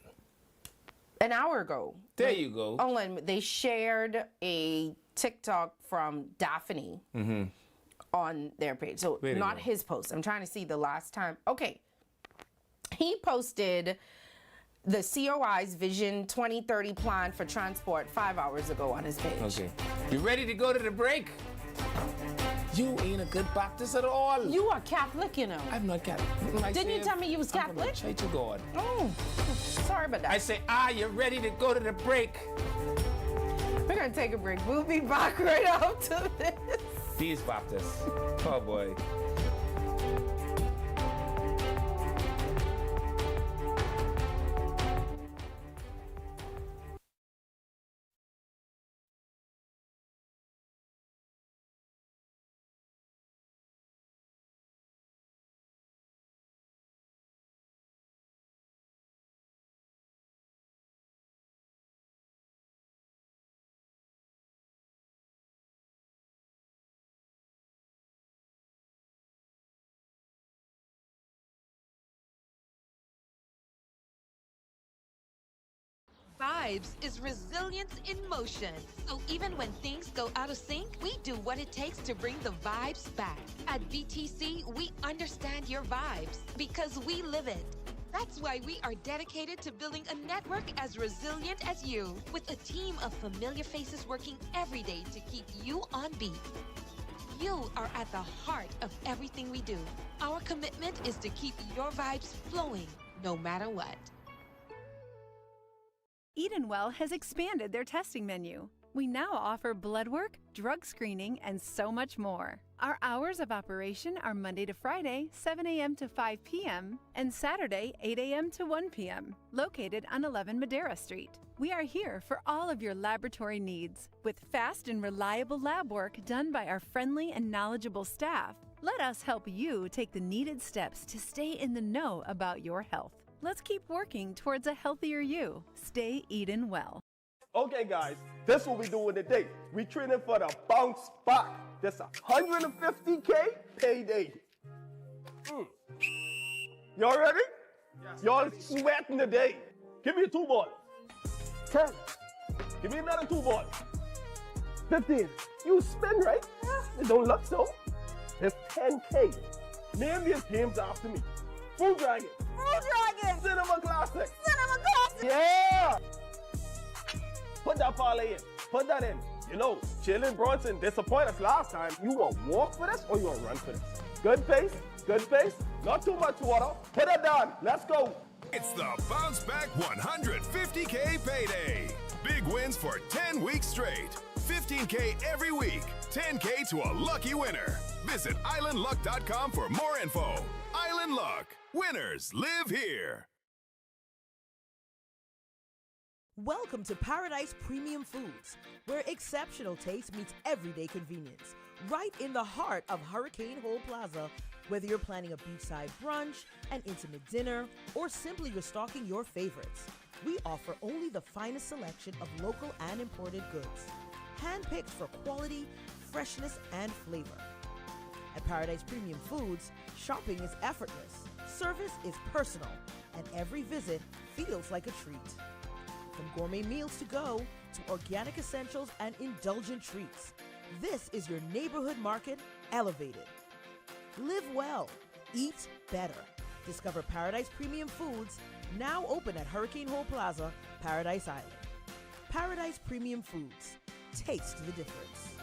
an hour ago. There you go. Oh, and they shared a TikTok from Daphne on their page. So Way to not go. his post. I'm trying to see the last time. Okay. He posted the COI's Vision 2030 plan for transport 5 hours ago on his page. Okay. You ready to go to the break? You ain't a good Baptist at all. You are Catholic, you know. I'm not Catholic. Didn't you tell me you was I'm from the Catholic? Church of God. Oh, sorry about that. I say, you ready to go to the break? We're going to take a break. We'll be back right after this. These Baptists. Oh, boy. Vibes is resilience in motion. So even when things go out of sync, we do what it takes to bring the vibes back. At BTC, we understand your vibes because we live it. That's why we are dedicated to building a network as resilient as you, with a team of familiar faces working every day to keep you on beat. You are at the heart of everything we do. Our commitment is to keep your vibes flowing, no matter what. Edenwell has expanded their testing menu. We now offer blood work, drug screening, and so much more. Our hours of operation are Monday to Friday, 7 a.m. to 5 p.m., and Saturday, 8 a.m. to 1 p.m., located on 11 Madera Street. We are here for all of your laboratory needs, with fast and reliable lab work done by our friendly and knowledgeable staff. Let us help you take the needed steps to stay in the know about your health. Let's keep working towards a healthier you. Stay Eden well. Okay, guys, this is what we doing today. We training for the bounce back. This 150K payday. Y'all ready? Yes. Y'all sweating today. Give me a 2 ball. 10. Give me another 2 ball. 15. You spin, right? It don't look so. It's 10K. Name these games after me. Food Dragon. Food Dragon. Cinema Classic. Cinema Classic. Yeah. Put that parlay in. Put that in. You know, Jalen Brunson disappointed us last time. You want to walk for this or you want to run for this? Good pace. Good pace. Not too much water. Put it down. Let's go. It's the Bounce Back 150K payday. Big wins for 10 weeks straight. 15K every week. 10K to a lucky winner. Visit islandluck.com for more info. Island Luck. Winners live here. Welcome to Paradise Premium Foods, where exceptional taste meets everyday convenience. Right in the heart of Hurricane Hole Plaza, whether you're planning a beachside brunch, an intimate dinner, or simply restocking your favorites, we offer only the finest selection of local and imported goods, handpicked for quality, freshness, and flavor. At Paradise Premium Foods, shopping is effortless, service is personal, and every visit feels like a treat. From gourmet meals to go to organic essentials and indulgent treats, this is your neighborhood market elevated. Live well, eat better. Discover Paradise Premium Foods, now open at Hurricane Hole Plaza, Paradise Island. Paradise Premium Foods. Taste the difference.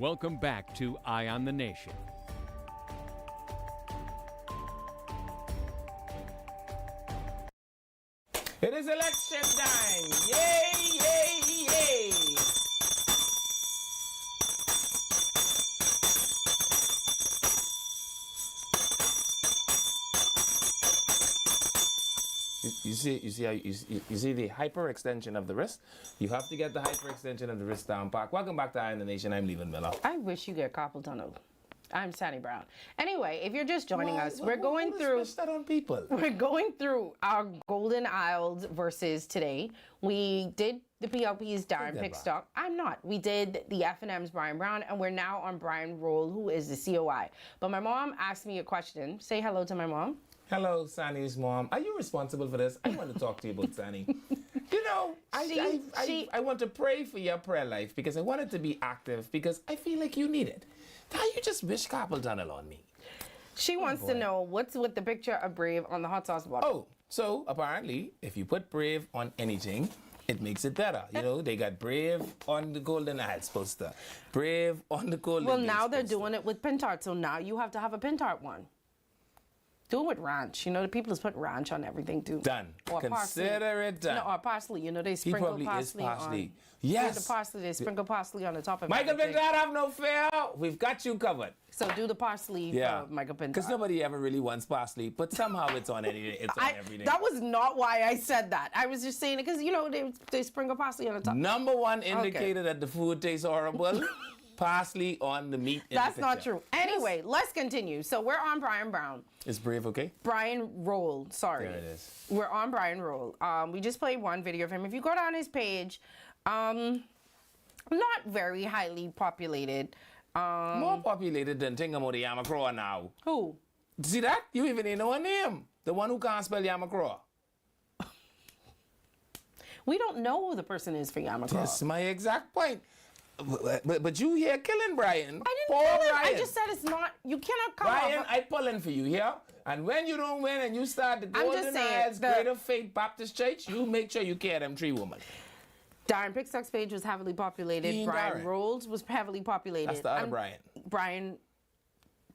Welcome back to Eye on the Nation. It is election time. Yay, yay, yay. You see the hyperextension of the wrist? You have to get the hyperextension of the wrist down pat. Welcome back to Eye on the Nation. I'm Levan Miller. I wish you get carpal tunnel. I'm Sandy Brown. Anyway, if you're just joining us, we're going through that on people. We're going through our Golden Isles versus today. We did the PLP's Darren Pickstock. I'm not. We did the F&M's Brian Brown, and we're now on Brian Roll, who is the COI. But my mom asked me a question. Say hello to my mom. Hello, Sandy's mom. Are you responsible for this? I want to talk to you about Sandy. You know, I want to pray for your prayer life because I want it to be active because I feel like you need it. How you just wish carpal tunnel on me? She wants to know what's with the picture of Brave on the hot sauce bottle. Oh, so apparently, if you put Brave on anything, it makes it better. You know, they got Brave on the Golden Isles poster. Brave on the Golden Well, now they're doing it with Pintart, so now you have to have a Pintart one. Do it with ranch. You know, the people just put ranch on everything too. Done. Or Consider parsley. it done. No, or parsley. You know, they sprinkle probably parsley, is parsley. on. Yes. Do the parsley, they sprinkle parsley on the top of Michael everything. Pintard, have no fear. We've got you covered. So do the parsley for Michael Pintard. Because nobody ever really wants parsley, but somehow it's on anything. It's on everything. That was not why I said that. I was just saying it because, you know, they sprinkle parsley on the top. Number one indicator that the food tastes horrible, parsley on the meat in That's the not picture. true. Anyway, let's continue. So we're on Brian Brown. Is Brave okay? Brian Roll, sorry. There it is. We're on Brian Roll. We just played one video of him. If you go down his page, not very highly populated. More populated than Tingamodi Yamakroa now. Who? See that? You even didn't know her name. The one who can't spell Yamakroa. We don't know who the person is for Yamakroa. That's my exact point. But you here killing Brian. I didn't Poor kill him. Brian. I just said it's not, you cannot come Brian, off. I pulling for you here. And when you don't win and you start the Golden Isles Greater Faith Baptist Church, you make sure you carry them 3 women. Darren Pickstock's page was heavily populated. Brian Darren. Rolls was heavily populated. That's the other and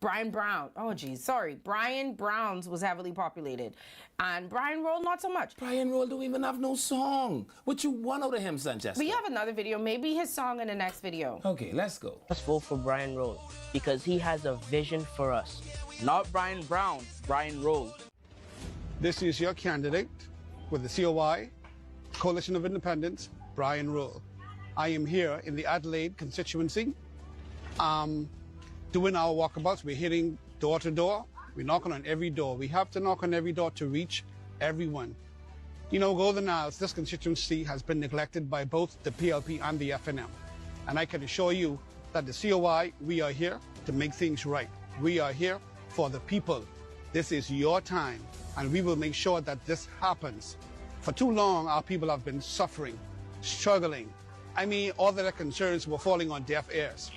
Brian Brown. Oh, geez. Sorry. Brian Brown's was heavily populated. And Brian Roll, not so much. Brian Roll don't even have no song. What you want out of him, Sanchez? We have another video. Maybe his song in the next video. Okay, let's go. Let's vote for Brian Roll because he has a vision for us. Not Brian Brown, Brian Roll. This is your candidate with the COI, Coalition of Independents, Brian Roll. I am here in the Adelaide constituency doing our walkabouts. We're hitting door to door. We're knocking on every door. We have to knock on every door to reach everyone. You know, Golden Isles, this constituency has been neglected by both the PLP and the F&M. And I can assure you that the COI, we are here to make things right. We are here for the people. This is your time, and we will make sure that this happens. For too long, our people have been suffering, struggling. I mean, all of their concerns were falling on deaf ears.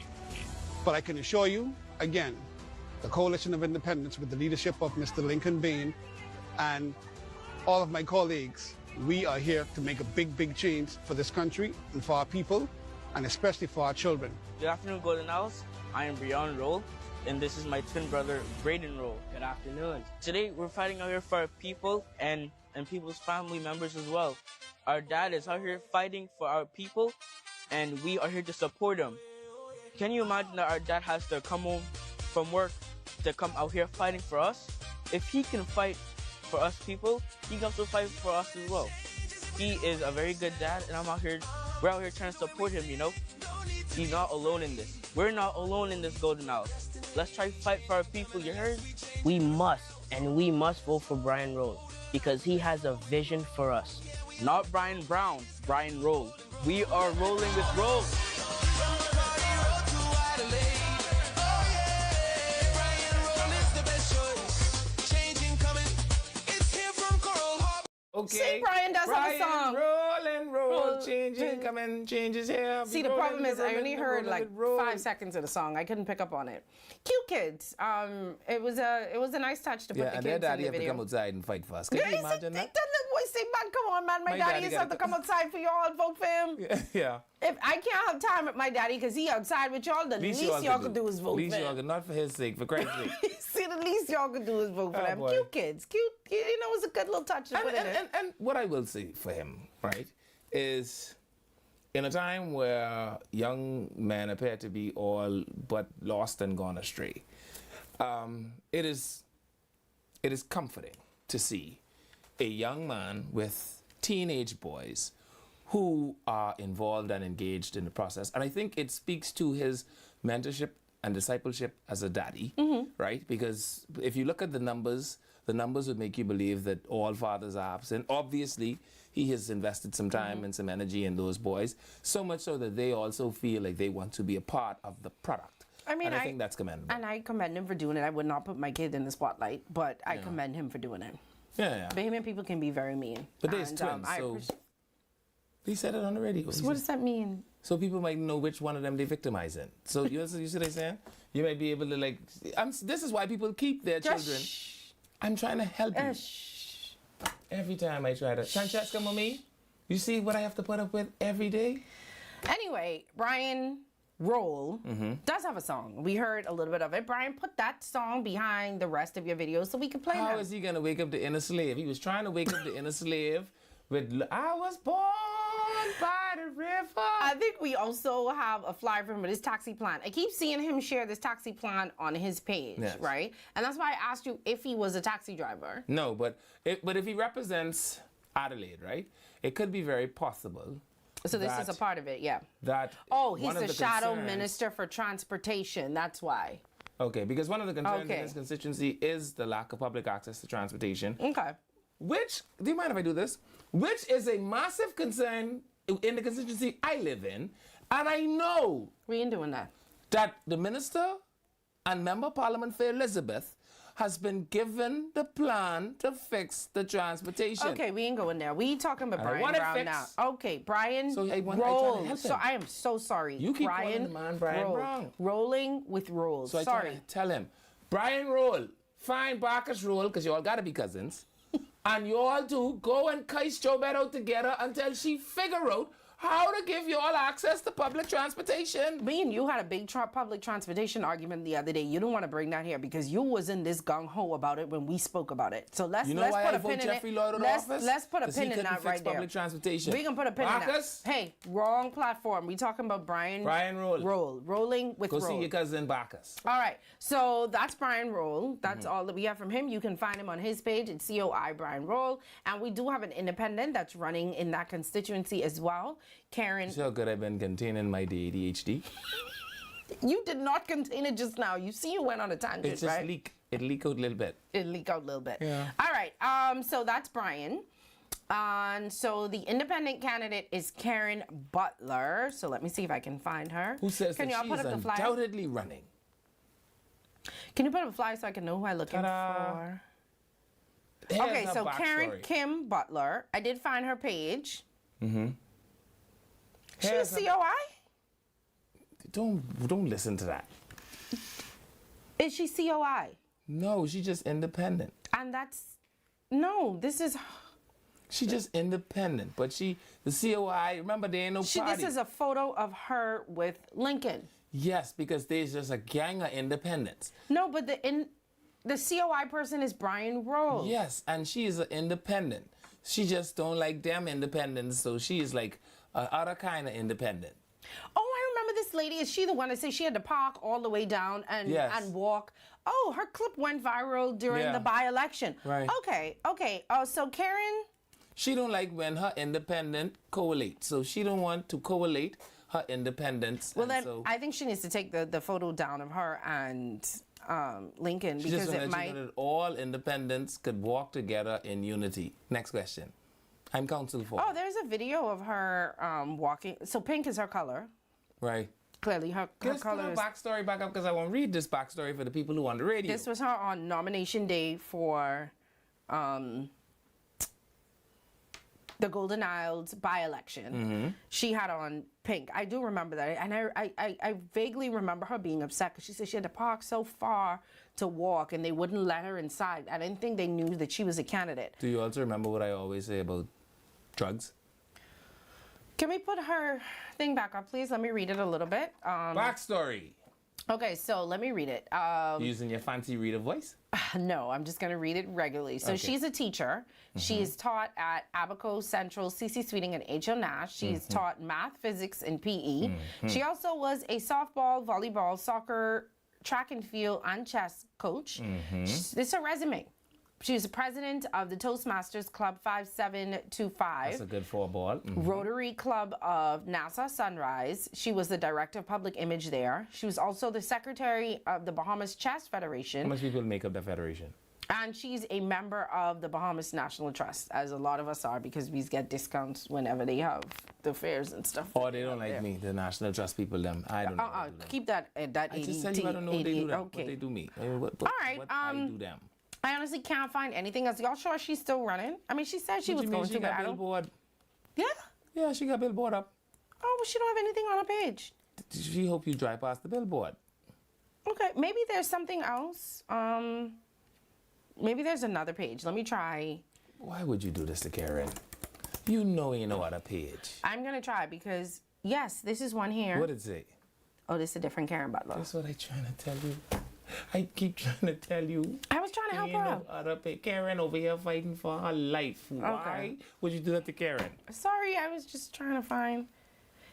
But I can assure you, again, the Coalition of Independents with the leadership of Mr. Lincoln Bain and all of my colleagues, we are here to make a big, big change for this country and for our people, and especially for our children. Good afternoon, Golden Isles. I am Brian Roll, and this is my twin brother, Braden Roll. Good afternoon. Today, we're fighting out here for our people and people's family members as well. Our dad is out here fighting for our people, and we are here to support him. Can you imagine that our dad has to come home from work to come out here fighting for us? If he can fight for us people, he can also fight for us as well. He is a very good dad, and we're out here trying to support him, you know? He's not alone in this. We're not alone in this, Golden Isles. Let's try to fight for our people, you heard? We must vote for Brian Roll because he has a vision for us. Not Brian Brown, Brian Roll. We are rolling with Roll. Okay. See, Brian does have a song. Roll and roll changing, come and change his hair. See, the problem is I only heard like 5 seconds of the song. I couldn't pick up on it. Cute kids. It was a nice touch to put the and kids their daddy in the have to video. come outside and fight for us. Can you imagine that? That little boy say, man, come on, man. My daddy used to have to come outside for y'all, vote for him. Yeah. If I can't have time with my daddy because he outside with y'all, the least y'all could do is vote for him. Y'all not for his sake, for Christ's sake. See, the least y'all could do is vote for them. Boy. Cute kids. Cute, you know, it was a good little touch to put in there. And what I will say for him, right, is in a time where young men appear to be all but lost and gone astray, it is comforting to see a young man with teenage boys who are involved and engaged in the process. And I think it speaks to his mentorship and discipleship as a daddy, right? Because if you look at the numbers would make you believe that all fathers are absent. Obviously, he has invested some time and some energy in those boys, so much so that they also feel like they want to be a part of the product. I mean, and I think that's commendable. And I commend him for doing it. I would not put my kid in the spotlight, but I commend him for doing it. Yeah. Vehement people can be very mean. But there's twins, so he said it on the radio. So what does that mean? So people might know which one of them they victimizing. So you see what I'm saying? You might be able to like. This is why people keep their children. I'm trying to help you. Every time I try to. Francesca, mommy, you see what I have to put up with every day? Anyway, Brian Roll does have a song. We heard a little bit of it. Brian, put that song behind the rest of your videos so we can play How them. is he going to wake up the inner slave? He was trying to wake up the inner slave with I was born by the river. I think we also have a flyer for him with his taxi plan. I keep seeing him share this taxi plan on his page, right? And that's why I asked you if he was a taxi driver. No, but if he represents Adelaide, right, it could be very possible. So this is a part of it, yeah. That he's the shadow minister for transportation. That's why. Okay, because one of the concerns in his constituency is the lack of public access to transportation. Okay. Which, do you mind if I do this? Which is a massive concern in the constituency I live in. And I know. We ain't doing that. That the minister and member of parliament for Elizabeth has been given the plan to fix the transportation. Okay, we ain't going there. We talking about I Brian want it Brown fixed. now. Okay, Brian So I try to Rolls. help So him. I am so sorry. You keep calling Brian the man Brian Roll. Brown. Rolling with Rolls. So I sorry. try to tell him, Brian Roll, find Barkus Roll, because you all got to be cousins. And you all two go and kais Jobet out together until she figure out how to give you all access to public transportation. Me and you had a big public transportation argument the other day. You don't want to bring that here because you was in this gung-ho about it when we spoke about it. So let's You know let's why put I a vote pin in Jeffrey it. Lloyd out of office? Let's put a 'Cause he pin in couldn't that fix right there. public transportation. We can put a pin in Barkus? that. Hey, wrong platform. We talking about Brian Roll. Rolling with Go Roll. see your cousin Barkus. All right, so that's Brian Roll. That's all that we have from him. You can find him on his page. It's COI Brian Roll. And we do have an independent that's running in that constituency as well. Karen. So good I've been containing my ADHD. You did not contain it just now. You see you went on a tangent, It just right? It leak out a little bit. It leaked out a little bit. Yeah. All right, so that's Brian. And so the independent candidate is Karen Butler. So let me see if I can find her. Who says Can that y'all she's put up the flyer? undoubtedly running? Can you put up a flyer so I can know who I'm looking for? Okay, so Karen Kim Butler. I did find her page. She's a COI? Don't listen to that. Is she COI? No, she's just independent. And that's no. This is. She's just independent, but the COI. Remember, there ain't no party. This is a photo of her with Lincoln. Yes, because there's just a gang of independents. No, but the COI person is Brian Roll. Yes, and she is an independent. She just don't like them independents, so she is like other kind of independent. Oh, I remember this lady. Is she the one that said she had to park all the way down and walk? Oh, her clip went viral during the by-election. Right. Okay. So Karen. She don't like when her independent collate, so she don't want to collate her independence. Well, then I think she needs to take the photo down of her and Lincoln She because just it might. that all independents could walk together in unity. Next question. I'm counsel for. Oh, there's a video of her walking. So pink is her color. Right. Clearly, her Let's color put is. her backstory back up because I want to read this backstory for the people who on the radio. This was her on nomination day for the Golden Isles by-election, she had on pink. I do remember that. And I vaguely remember her being upset because she said she had to park so far to walk and they wouldn't let her inside. I didn't think they knew that she was a candidate. Do you also remember what I always say about drugs? Can we put her thing back up, please? Let me read it a little bit. Backstory. Okay, so let me read it. Using your fancy reader voice? No, I'm just going to read it regularly. So she's a teacher. She is taught at Abaco Central, C.C. Sweeting, and H.O. Nash. She's taught math, physics, and P.E. She also was a softball, volleyball, soccer, track and field, and chess coach. This is her resume. She was the president of the Toastmasters Club 5725. That's a good four-ball. Rotary Club of Nassau Sunrise. She was the director of public image there. She was also the secretary of the Bahamas Chess Federation. How much people make up the federation? And she's a member of the Bahamas National Trust, as a lot of us are, because we get discounts whenever they have the fairs and stuff. Oh, they don't like me, the National Trust people, them. I don't know. Keep that 80. I just tell you I don't know what they do them. Okay. What they do me. All right. What I do them. I honestly can't find anything else. Y'all sure she's still running? I mean, she said she was going to, but I don't. Billboard? Yeah? Yeah, she got billboard up. Oh, well, she don't have anything on her page. She hope you drive past the billboard. Okay, maybe there's something else. Maybe there's another page. Let me try. Why would you do this to Karen? You know you know other page. I'm going to try because, yes, this is one here. What did it say? Oh, this is a different Karen Butler. That's what I'm trying to tell you. I keep trying to tell you. I was trying to help her out. Other Karen over here fighting for her life. Why would you do that to Karen? Sorry, I was just trying to find.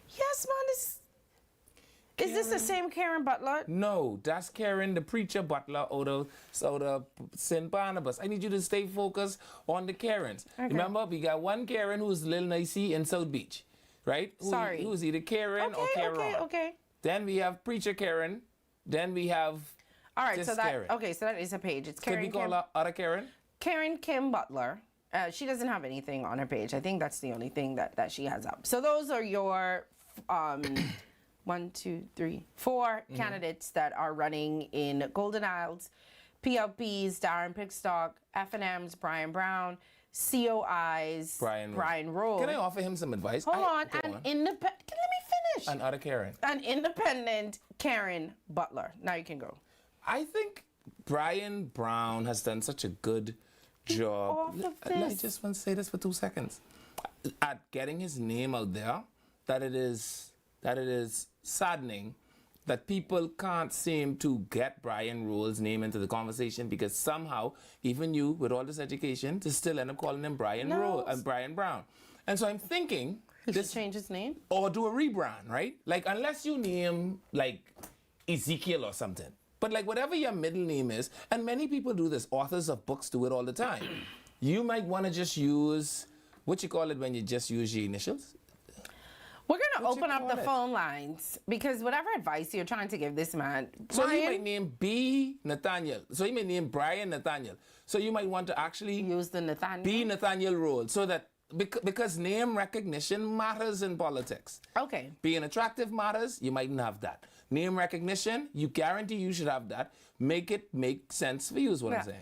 Yes, man, is this the same Karen Butler? No, that's Karen, the preacher Butler, out of St. Barnabas. I need you to stay focused on the Karens. Okay. Remember, we got one Karen who's Lil Nicey in South Beach, right? Sorry. Who's either Karen or Karen. Okay. Then we have preacher Karen. Then we have. All right, so that Karen. so that is a page. It's Karen. Could we call her other Karen? Karen Kim Butler. She doesn't have anything on her page. I think that's the only thing that she has up. So those are your 1, 2, 3, 4 candidates that are running in Golden Isles, PLPs, Darren Pickstock, F&Ms, Brian Brown, COIs, Brian Rowe. Can I offer him some advice? Hold on. Let me finish. An other Karen. An independent Karen Butler. Now you can go. I think Brian Brown has done such a good job. I just want to say this for 2 seconds. At getting his name out there, that it is saddening that people can't seem to get Brian Rowe's name into the conversation because somehow, even you, with all this education, to still end up calling him Brian Rowe and Brian Brown. And so I'm thinking... He should change his name? Or do a rebrand, right? Like, unless you name, like, Ezekiel or something. But, like, whatever your middle name is, and many people do this, authors of books do it all the time. You might want to just use, what you call it when you just use your initials? We're going to open up the phone lines because whatever advice you're trying to give this man. So you might name B. Nathaniel. So you may name Brian Nathaniel. So you might want to actually use the Nathaniel. B. Nathaniel Rowe. So that, because name recognition matters in politics. Okay. Being attractive matters, you mightn't have that. Name recognition, you guarantee you should have that. Make it make sense for you is what I'm saying.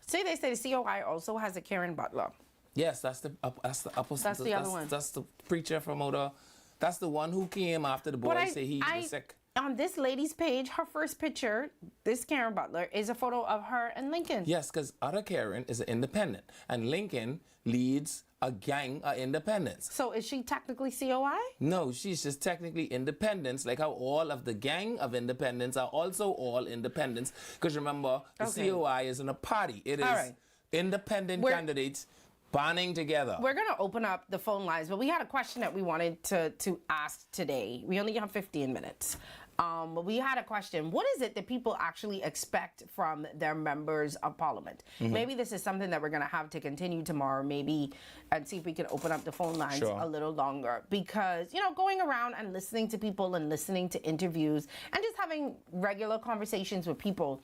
See, they say the COI also has a Karen Butler. Yes, that's the opposite. That's the other one. That's the preacher from Oda. That's the one who came after the boy say he was sick. On this lady's page, her first picture, this Karen Butler, is a photo of her and Lincoln. Yes, because other Karen is an independent, and Lincoln leads a gang of independents. So is she technically COI? No, she's just technically independents, like how all of the gang of independents are also all independents. Because remember, the COI isn't a party. It is independent candidates banding together. We're going to open up the phone lines, but we had a question that we wanted to ask today. We only have 15 minutes. But we had a question. What is it that people actually expect from their members of parliament? Maybe this is something that we're going to have to continue tomorrow, maybe, and see if we can open up the phone lines a little longer. Because, you know, going around and listening to people and listening to interviews and just having regular conversations with people,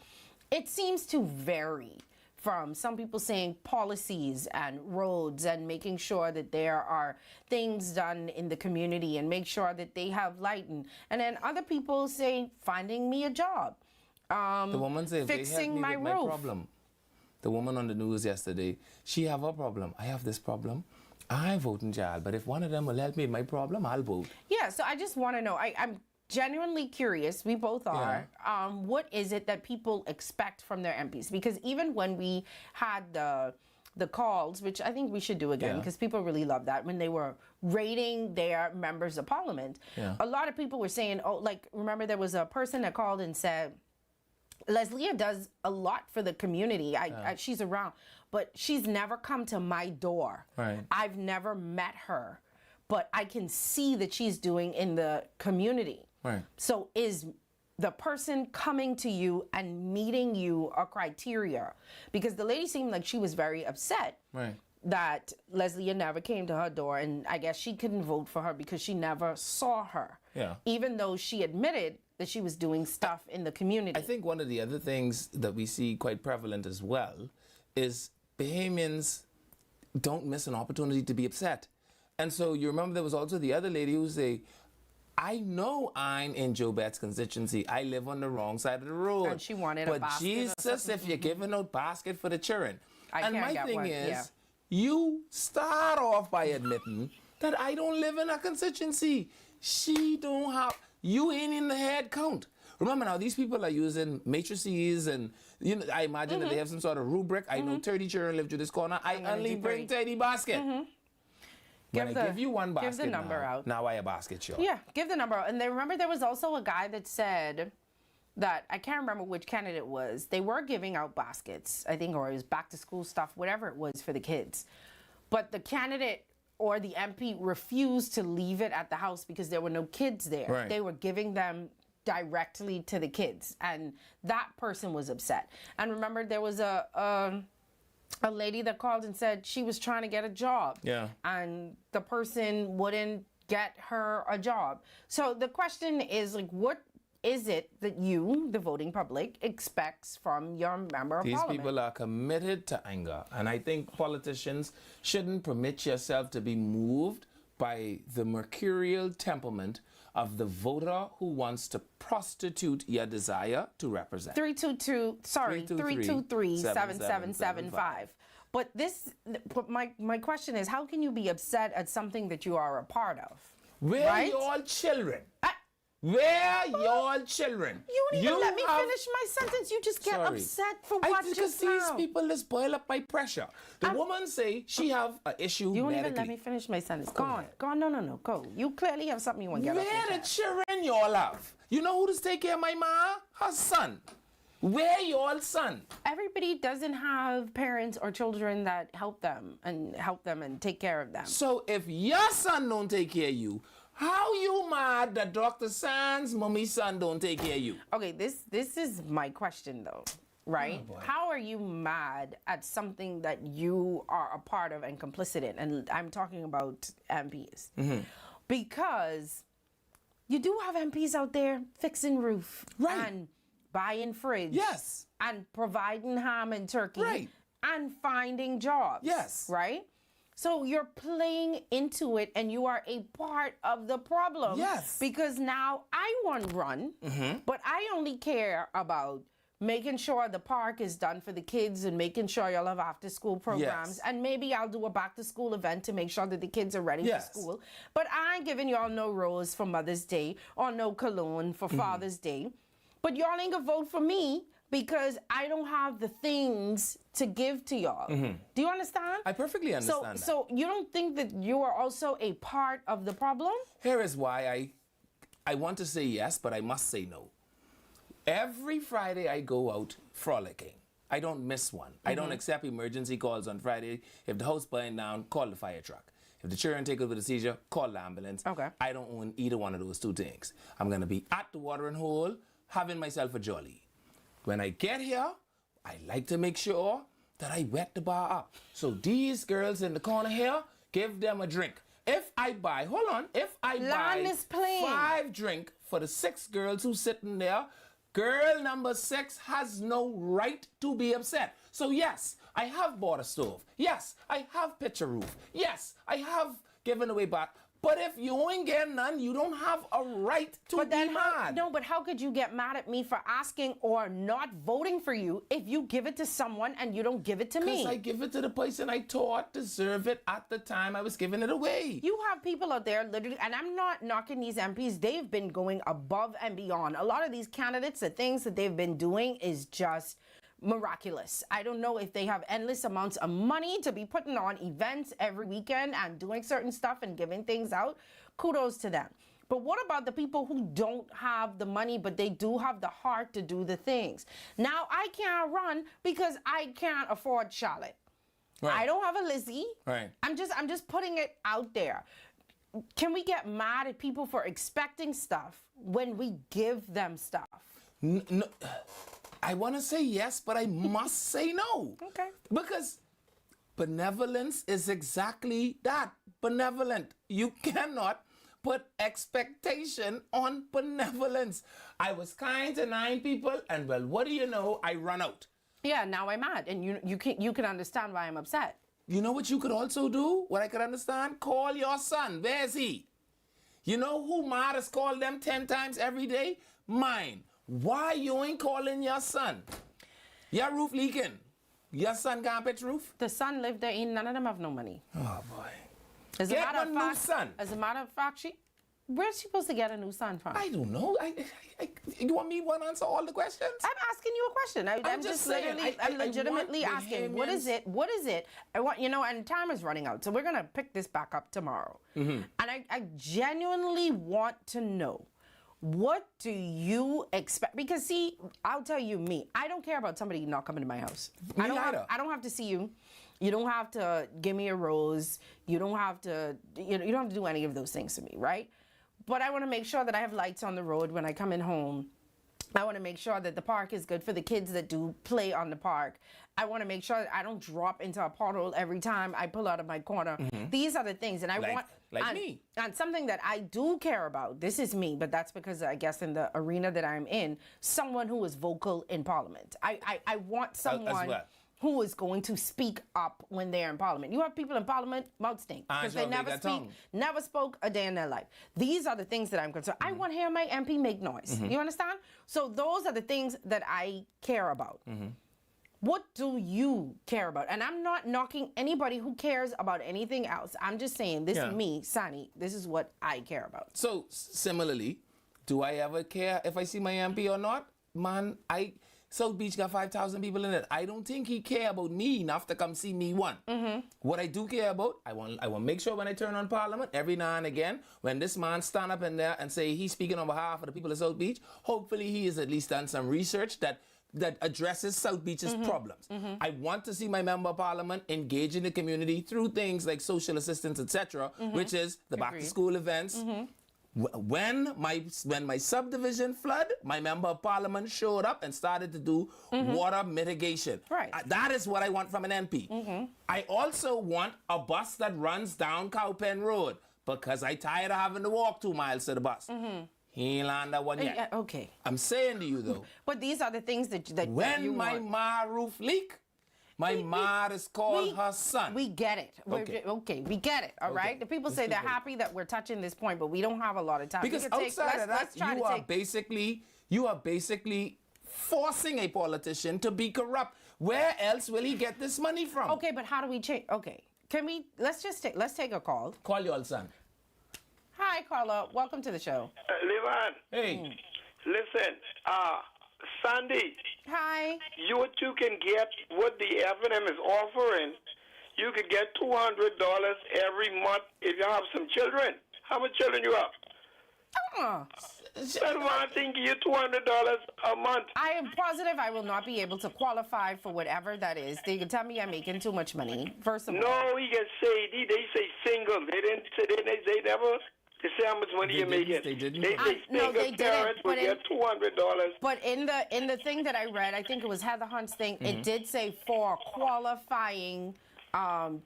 it seems to vary. From some people saying policies and roads and making sure that there are things done in the community and make sure that they have light. And then other people say, finding me a job. The woman said, fixing my roof. My problem. The woman on the news yesterday, she have a problem. I have this problem. I vote in jail, but if one of them will help me with my problem, I'll vote. Yeah, so I just want to know, I'm genuinely curious, we both are, what is it that people expect from their MPs? Because even when we had the calls, which I think we should do again, because people really love that, when they were rating their members of parliament, a lot of people were saying, oh, like, remember there was a person that called and said, Leslia does a lot for the community. She's around, but she's never come to my door. Right. I've never met her, but I can see that she's doing in the community. Right. So is the person coming to you and meeting you a criteria? Because the lady seemed like she was very upset that Leslia never came to her door, and I guess she couldn't vote for her because she never saw her. Yeah. Even though she admitted that she was doing stuff in the community. I think one of the other things that we see quite prevalent as well is Bahamians don't miss an opportunity to be upset. And so you remember there was also the other lady who said, I know I'm in Joe Betts' constituency. I live on the wrong side of the road. And she wanted a basket. But Jesus, if you're giving out basket for the children. And my get thing one, is, you start off by admitting that I don't live in a constituency. She don't have, you ain't in the head count. Remember now, these people are using matrices and, you know, I imagine that they have some sort of rubric. I know 30 children live to this corner. I only bring 30 basket. When I give you one basket, give the number out. Now I a basket short. Yeah, give the number out. And then remember there was also a guy that said that, I can't remember which candidate it was, they were giving out baskets, I think, or it was back to school stuff, whatever it was for the kids. But the candidate or the MP refused to leave it at the house because there were no kids there. Right. They were giving them directly to the kids, and that person was upset. And remember there was a lady that called and said she was trying to get a job. Yeah. And the person wouldn't get her a job. So the question is, like, what is it that you, the voting public, expects from your member of These parliament? people are committed to anger. And I think politicians shouldn't permit yourself to be moved by the mercurial temperament of the voter who wants to prostitute your desire to represent. 323-7775. But my question is, how can you be upset at something that you are a part of? Where are your children? Where are your children? You don't even let me finish my sentence. You just get upset for what just now. These people just boil up by pressure. The woman say she have an issue You don't medically. even let me finish my sentence. Go on. No. Go. You clearly have something you want to get off your Where the chest. children y'all have? You know who to take care of my ma? Her son. Where y'all son? Everybody doesn't have parents or children that help them and take care of them. So if your son don't take care of you, how you mad that Dr. Sands' mommy's son don't take care of you? Okay, this is my question though, right? How are you mad at something that you are a part of and complicit in? And I'm talking about MPs. Because you do have MPs out there fixing roof and buying fridge. Yes. And providing ham and turkey. Right. And finding jobs. Yes. Right? So you're playing into it and you are a part of the problem. Yes. Because now I want to run, but I only care about making sure the park is done for the kids and making sure y'all have after school programs. Yes. And maybe I'll do a back to school event to make sure that the kids are ready for school. But I ain't giving y'all no rose for Mother's Day or no cologne for Father's Day. But y'all ain't gonna vote for me because I don't have the things to give to y'all. Do you understand? I perfectly understand that. So you don't think that you are also a part of the problem? Here is why I want to say yes, but I must say no. Every Friday I go out frolicking. I don't miss one. I don't accept emergency calls on Friday. If the house burned down, call the fire truck. If the children take over the seizure, call the ambulance. I don't own either one of those two things. I'm gonna be at the watering hole, having myself a jolly. When I get here, I like to make sure that I wet the bar up. So these girls in the corner here, give them a drink. If I buy, if I buy 5 drinks for the 6 girls who sitting there, girl number 6 has no right to be upset. So yes, I have bought a stove. Yes, I have pitch a roof. Yes, I have given away But if you ain't getting none, you don't have a right to be mad. No, but how could you get mad at me for asking or not voting for you if you give it to someone and you don't give it to me? Because I give it to the person I thought deserved it at the time I was giving it away. You have people out there literally, and I'm not knocking these MPs, they've been going above and beyond. A lot of these candidates, the things that they've been doing is just miraculous. I don't know if they have endless amounts of money to be putting on events every weekend and doing certain stuff and giving things out. Kudos to them. But what about the people who don't have the money, but they do have the heart to do the things? Now, I can't run because I can't afford Charlotte. Right. I don't have a Lizzie. Right. I'm just putting it out there. Can we get mad at people for expecting stuff when we give them stuff? No, I want to say yes, but I must say no. Okay. Because benevolence is exactly that, benevolent. You cannot put expectation on benevolence. I was kind to 9 people, and well, what do you know? I run out. Yeah, now I'm mad, and you can understand why I'm upset. You know what you could also do? What I could understand? Call your son. Where's he? You know who mad has called them 10 times every day? Mine. Why you ain't calling your son? Your roof leaking. Your son can't pitch roof? The son lived there, none of them have no money. Oh boy. As Get a new son. As a matter of fact, where's she supposed to get a new son from? I don't know. You want me to answer all the questions? I'm asking you a question. I'm just saying, I'm legitimately asking. What is it? What is it? I want, and time is running out, so we're gonna pick this back up tomorrow. And I genuinely want to know, what do you expect? Because see, I'll tell you I don't care about somebody not coming to my house. I don't have to see you. You don't have to give me a rose. You don't have to, you don't have to do any of those things to me, right? But I want to make sure that I have lights on the road when I come in home. I want to make sure that the park is good for the kids that do play on the park. I want to make sure that I don't drop into a pothole every time I pull out of my corner. These are the things, and I want me. And something that I do care about. This is me, but that's because I guess in the arena that I'm in, someone who is vocal in Parliament. I want someone who is going to speak up when they're in Parliament. You have people in Parliament, mouth stink, because they never spoke a day in their life. These are the things that I'm concerned. I want to hear my MP make noise. You understand? So those are the things that I care about. What do you care about? And I'm not knocking anybody who cares about anything else. I'm just saying, this is me, Sani. This is what I care about. So, similarly, do I ever care if I see my MP or not? Man, South Beach got 5,000 people in it. I don't think he care about me enough to come see me one. What I do care about, I want to make sure when I turn on Parliament, every now and again, when this man stand up in there and say he's speaking on behalf of the people of South Beach, hopefully he has at least done some research that addresses South Beach's problems. I want to see my member of Parliament engage in the community through things like social assistance, etc., which is the back-to-school events. When my subdivision flood, my member of Parliament showed up and started to do water mitigation. Right. That is what I want from an MP. I also want a bus that runs down Cowpen Road because I tired of having to walk 2 miles to the bus. He ain't landed that one yet. Okay. I'm saying to you though. But these are the things that when you my want. ma roof leak, my ma is called her son. We get it. Okay, we get it. All right. The people say they're happy that we're touching this point, but we don't have a lot of time. Because outside of that, you are basically forcing a politician to be corrupt. Where else will he get this money from? Okay, but how do we change? Okay, let's take a call. Call your son. Hi, Carla. Welcome to the show. Levan. Hey. Listen, Sandy. Hi. You can get what the F&M is offering. You could get $200 every month if you have some children. How many children you have? I think you $200 a month. I am positive I will not be able to qualify for whatever that is. They can tell me I'm making too much money. First of all. No, he can say they say single. They didn't say they never. They say how much money you're making. They didn't. They say single parents will get $200. But in the thing that I read, I think it was Heather Hunt's thing. It did say for qualifying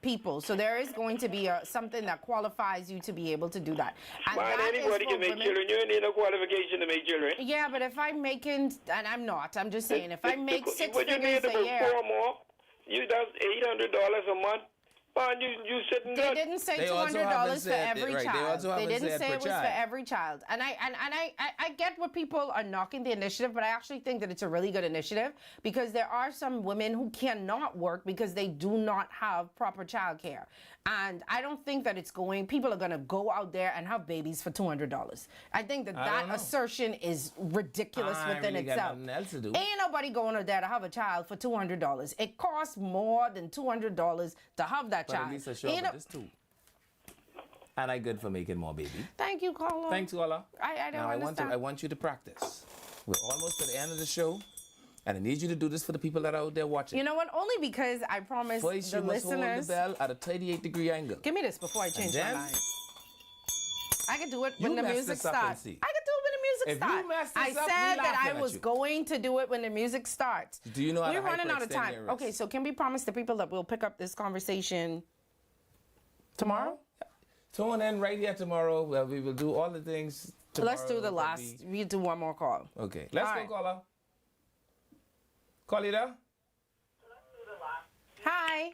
people. So there is going to be something that qualifies you to be able to do that. And anybody can make children. You need no qualification to make children. Yeah, but if I'm making, and I'm not, I'm just saying, if I make 6 what figures you need to a year. perform more, that's $800 a month. Man, you sitting They there. didn't say They also $200 haven't for said- every right, they child. also They haven't didn't said say per it was child. for every child. And I get what people are knocking the initiative, but I actually think that it's a really good initiative because there are some women who cannot work because they do not have proper childcare. And I don't think that people are going to go out there and have babies for $200. I think that I don't know. assertion is ridiculous I within really got itself. nothing else to do. Ain't nobody going out there to have a child for $200. It costs more than $200 to have that But child. at least I show Ain't up no- with this too. And I good for making more baby. Thank you, Carla. Thanks, Carla. I don't Now understand. I want you to practice. We're almost to the end of the show, and I need you to do this for the people that are out there watching. You know what? Only because I promised First, the you must hold the listeners. bell at a 38-degree angle. Give me this before I change my then- mind. I can do it You when the mess music this up and starts. see. I can do it when the music If you starts. mess this I up, we said that laughing I at was you. going to do it when the music starts. Do you know how We're to running out of hyperextend time. your wrist? Okay, so can we promise the people that we'll pick up this conversation tomorrow? Tune in right here tomorrow where we will do all the things tomorrow. Let's do the that last. We do one more call. Okay, let's All go, right. caller. Call you there? Hi.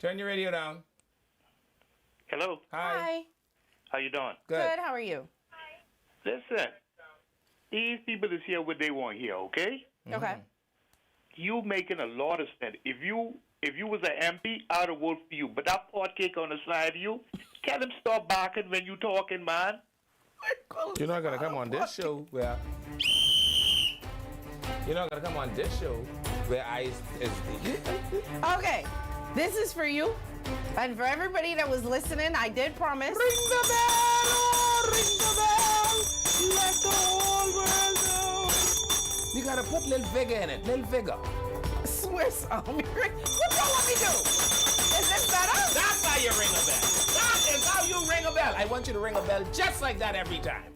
Turn your radio down. Hello. Hi. How you doing? Good. How are you? Listen, these people is here what they want here, okay? Okay. You making a lot of sense. If you was an MP, I'd have voted for you. But that pot cake on the side of you, tell him stop barking when you talking, man. You're not gonna come on this show where I is Okay. This is for you. And for everybody that was listening, I did promise. Ring the bell, oh, ring the bell. Let the whole world know. You gotta put little vigor in it, little vigor. Swiss Army ring. What do you want me to do? Is this better? That's how you ring a bell. That is how you ring a bell. I want you to ring a bell just like that every time.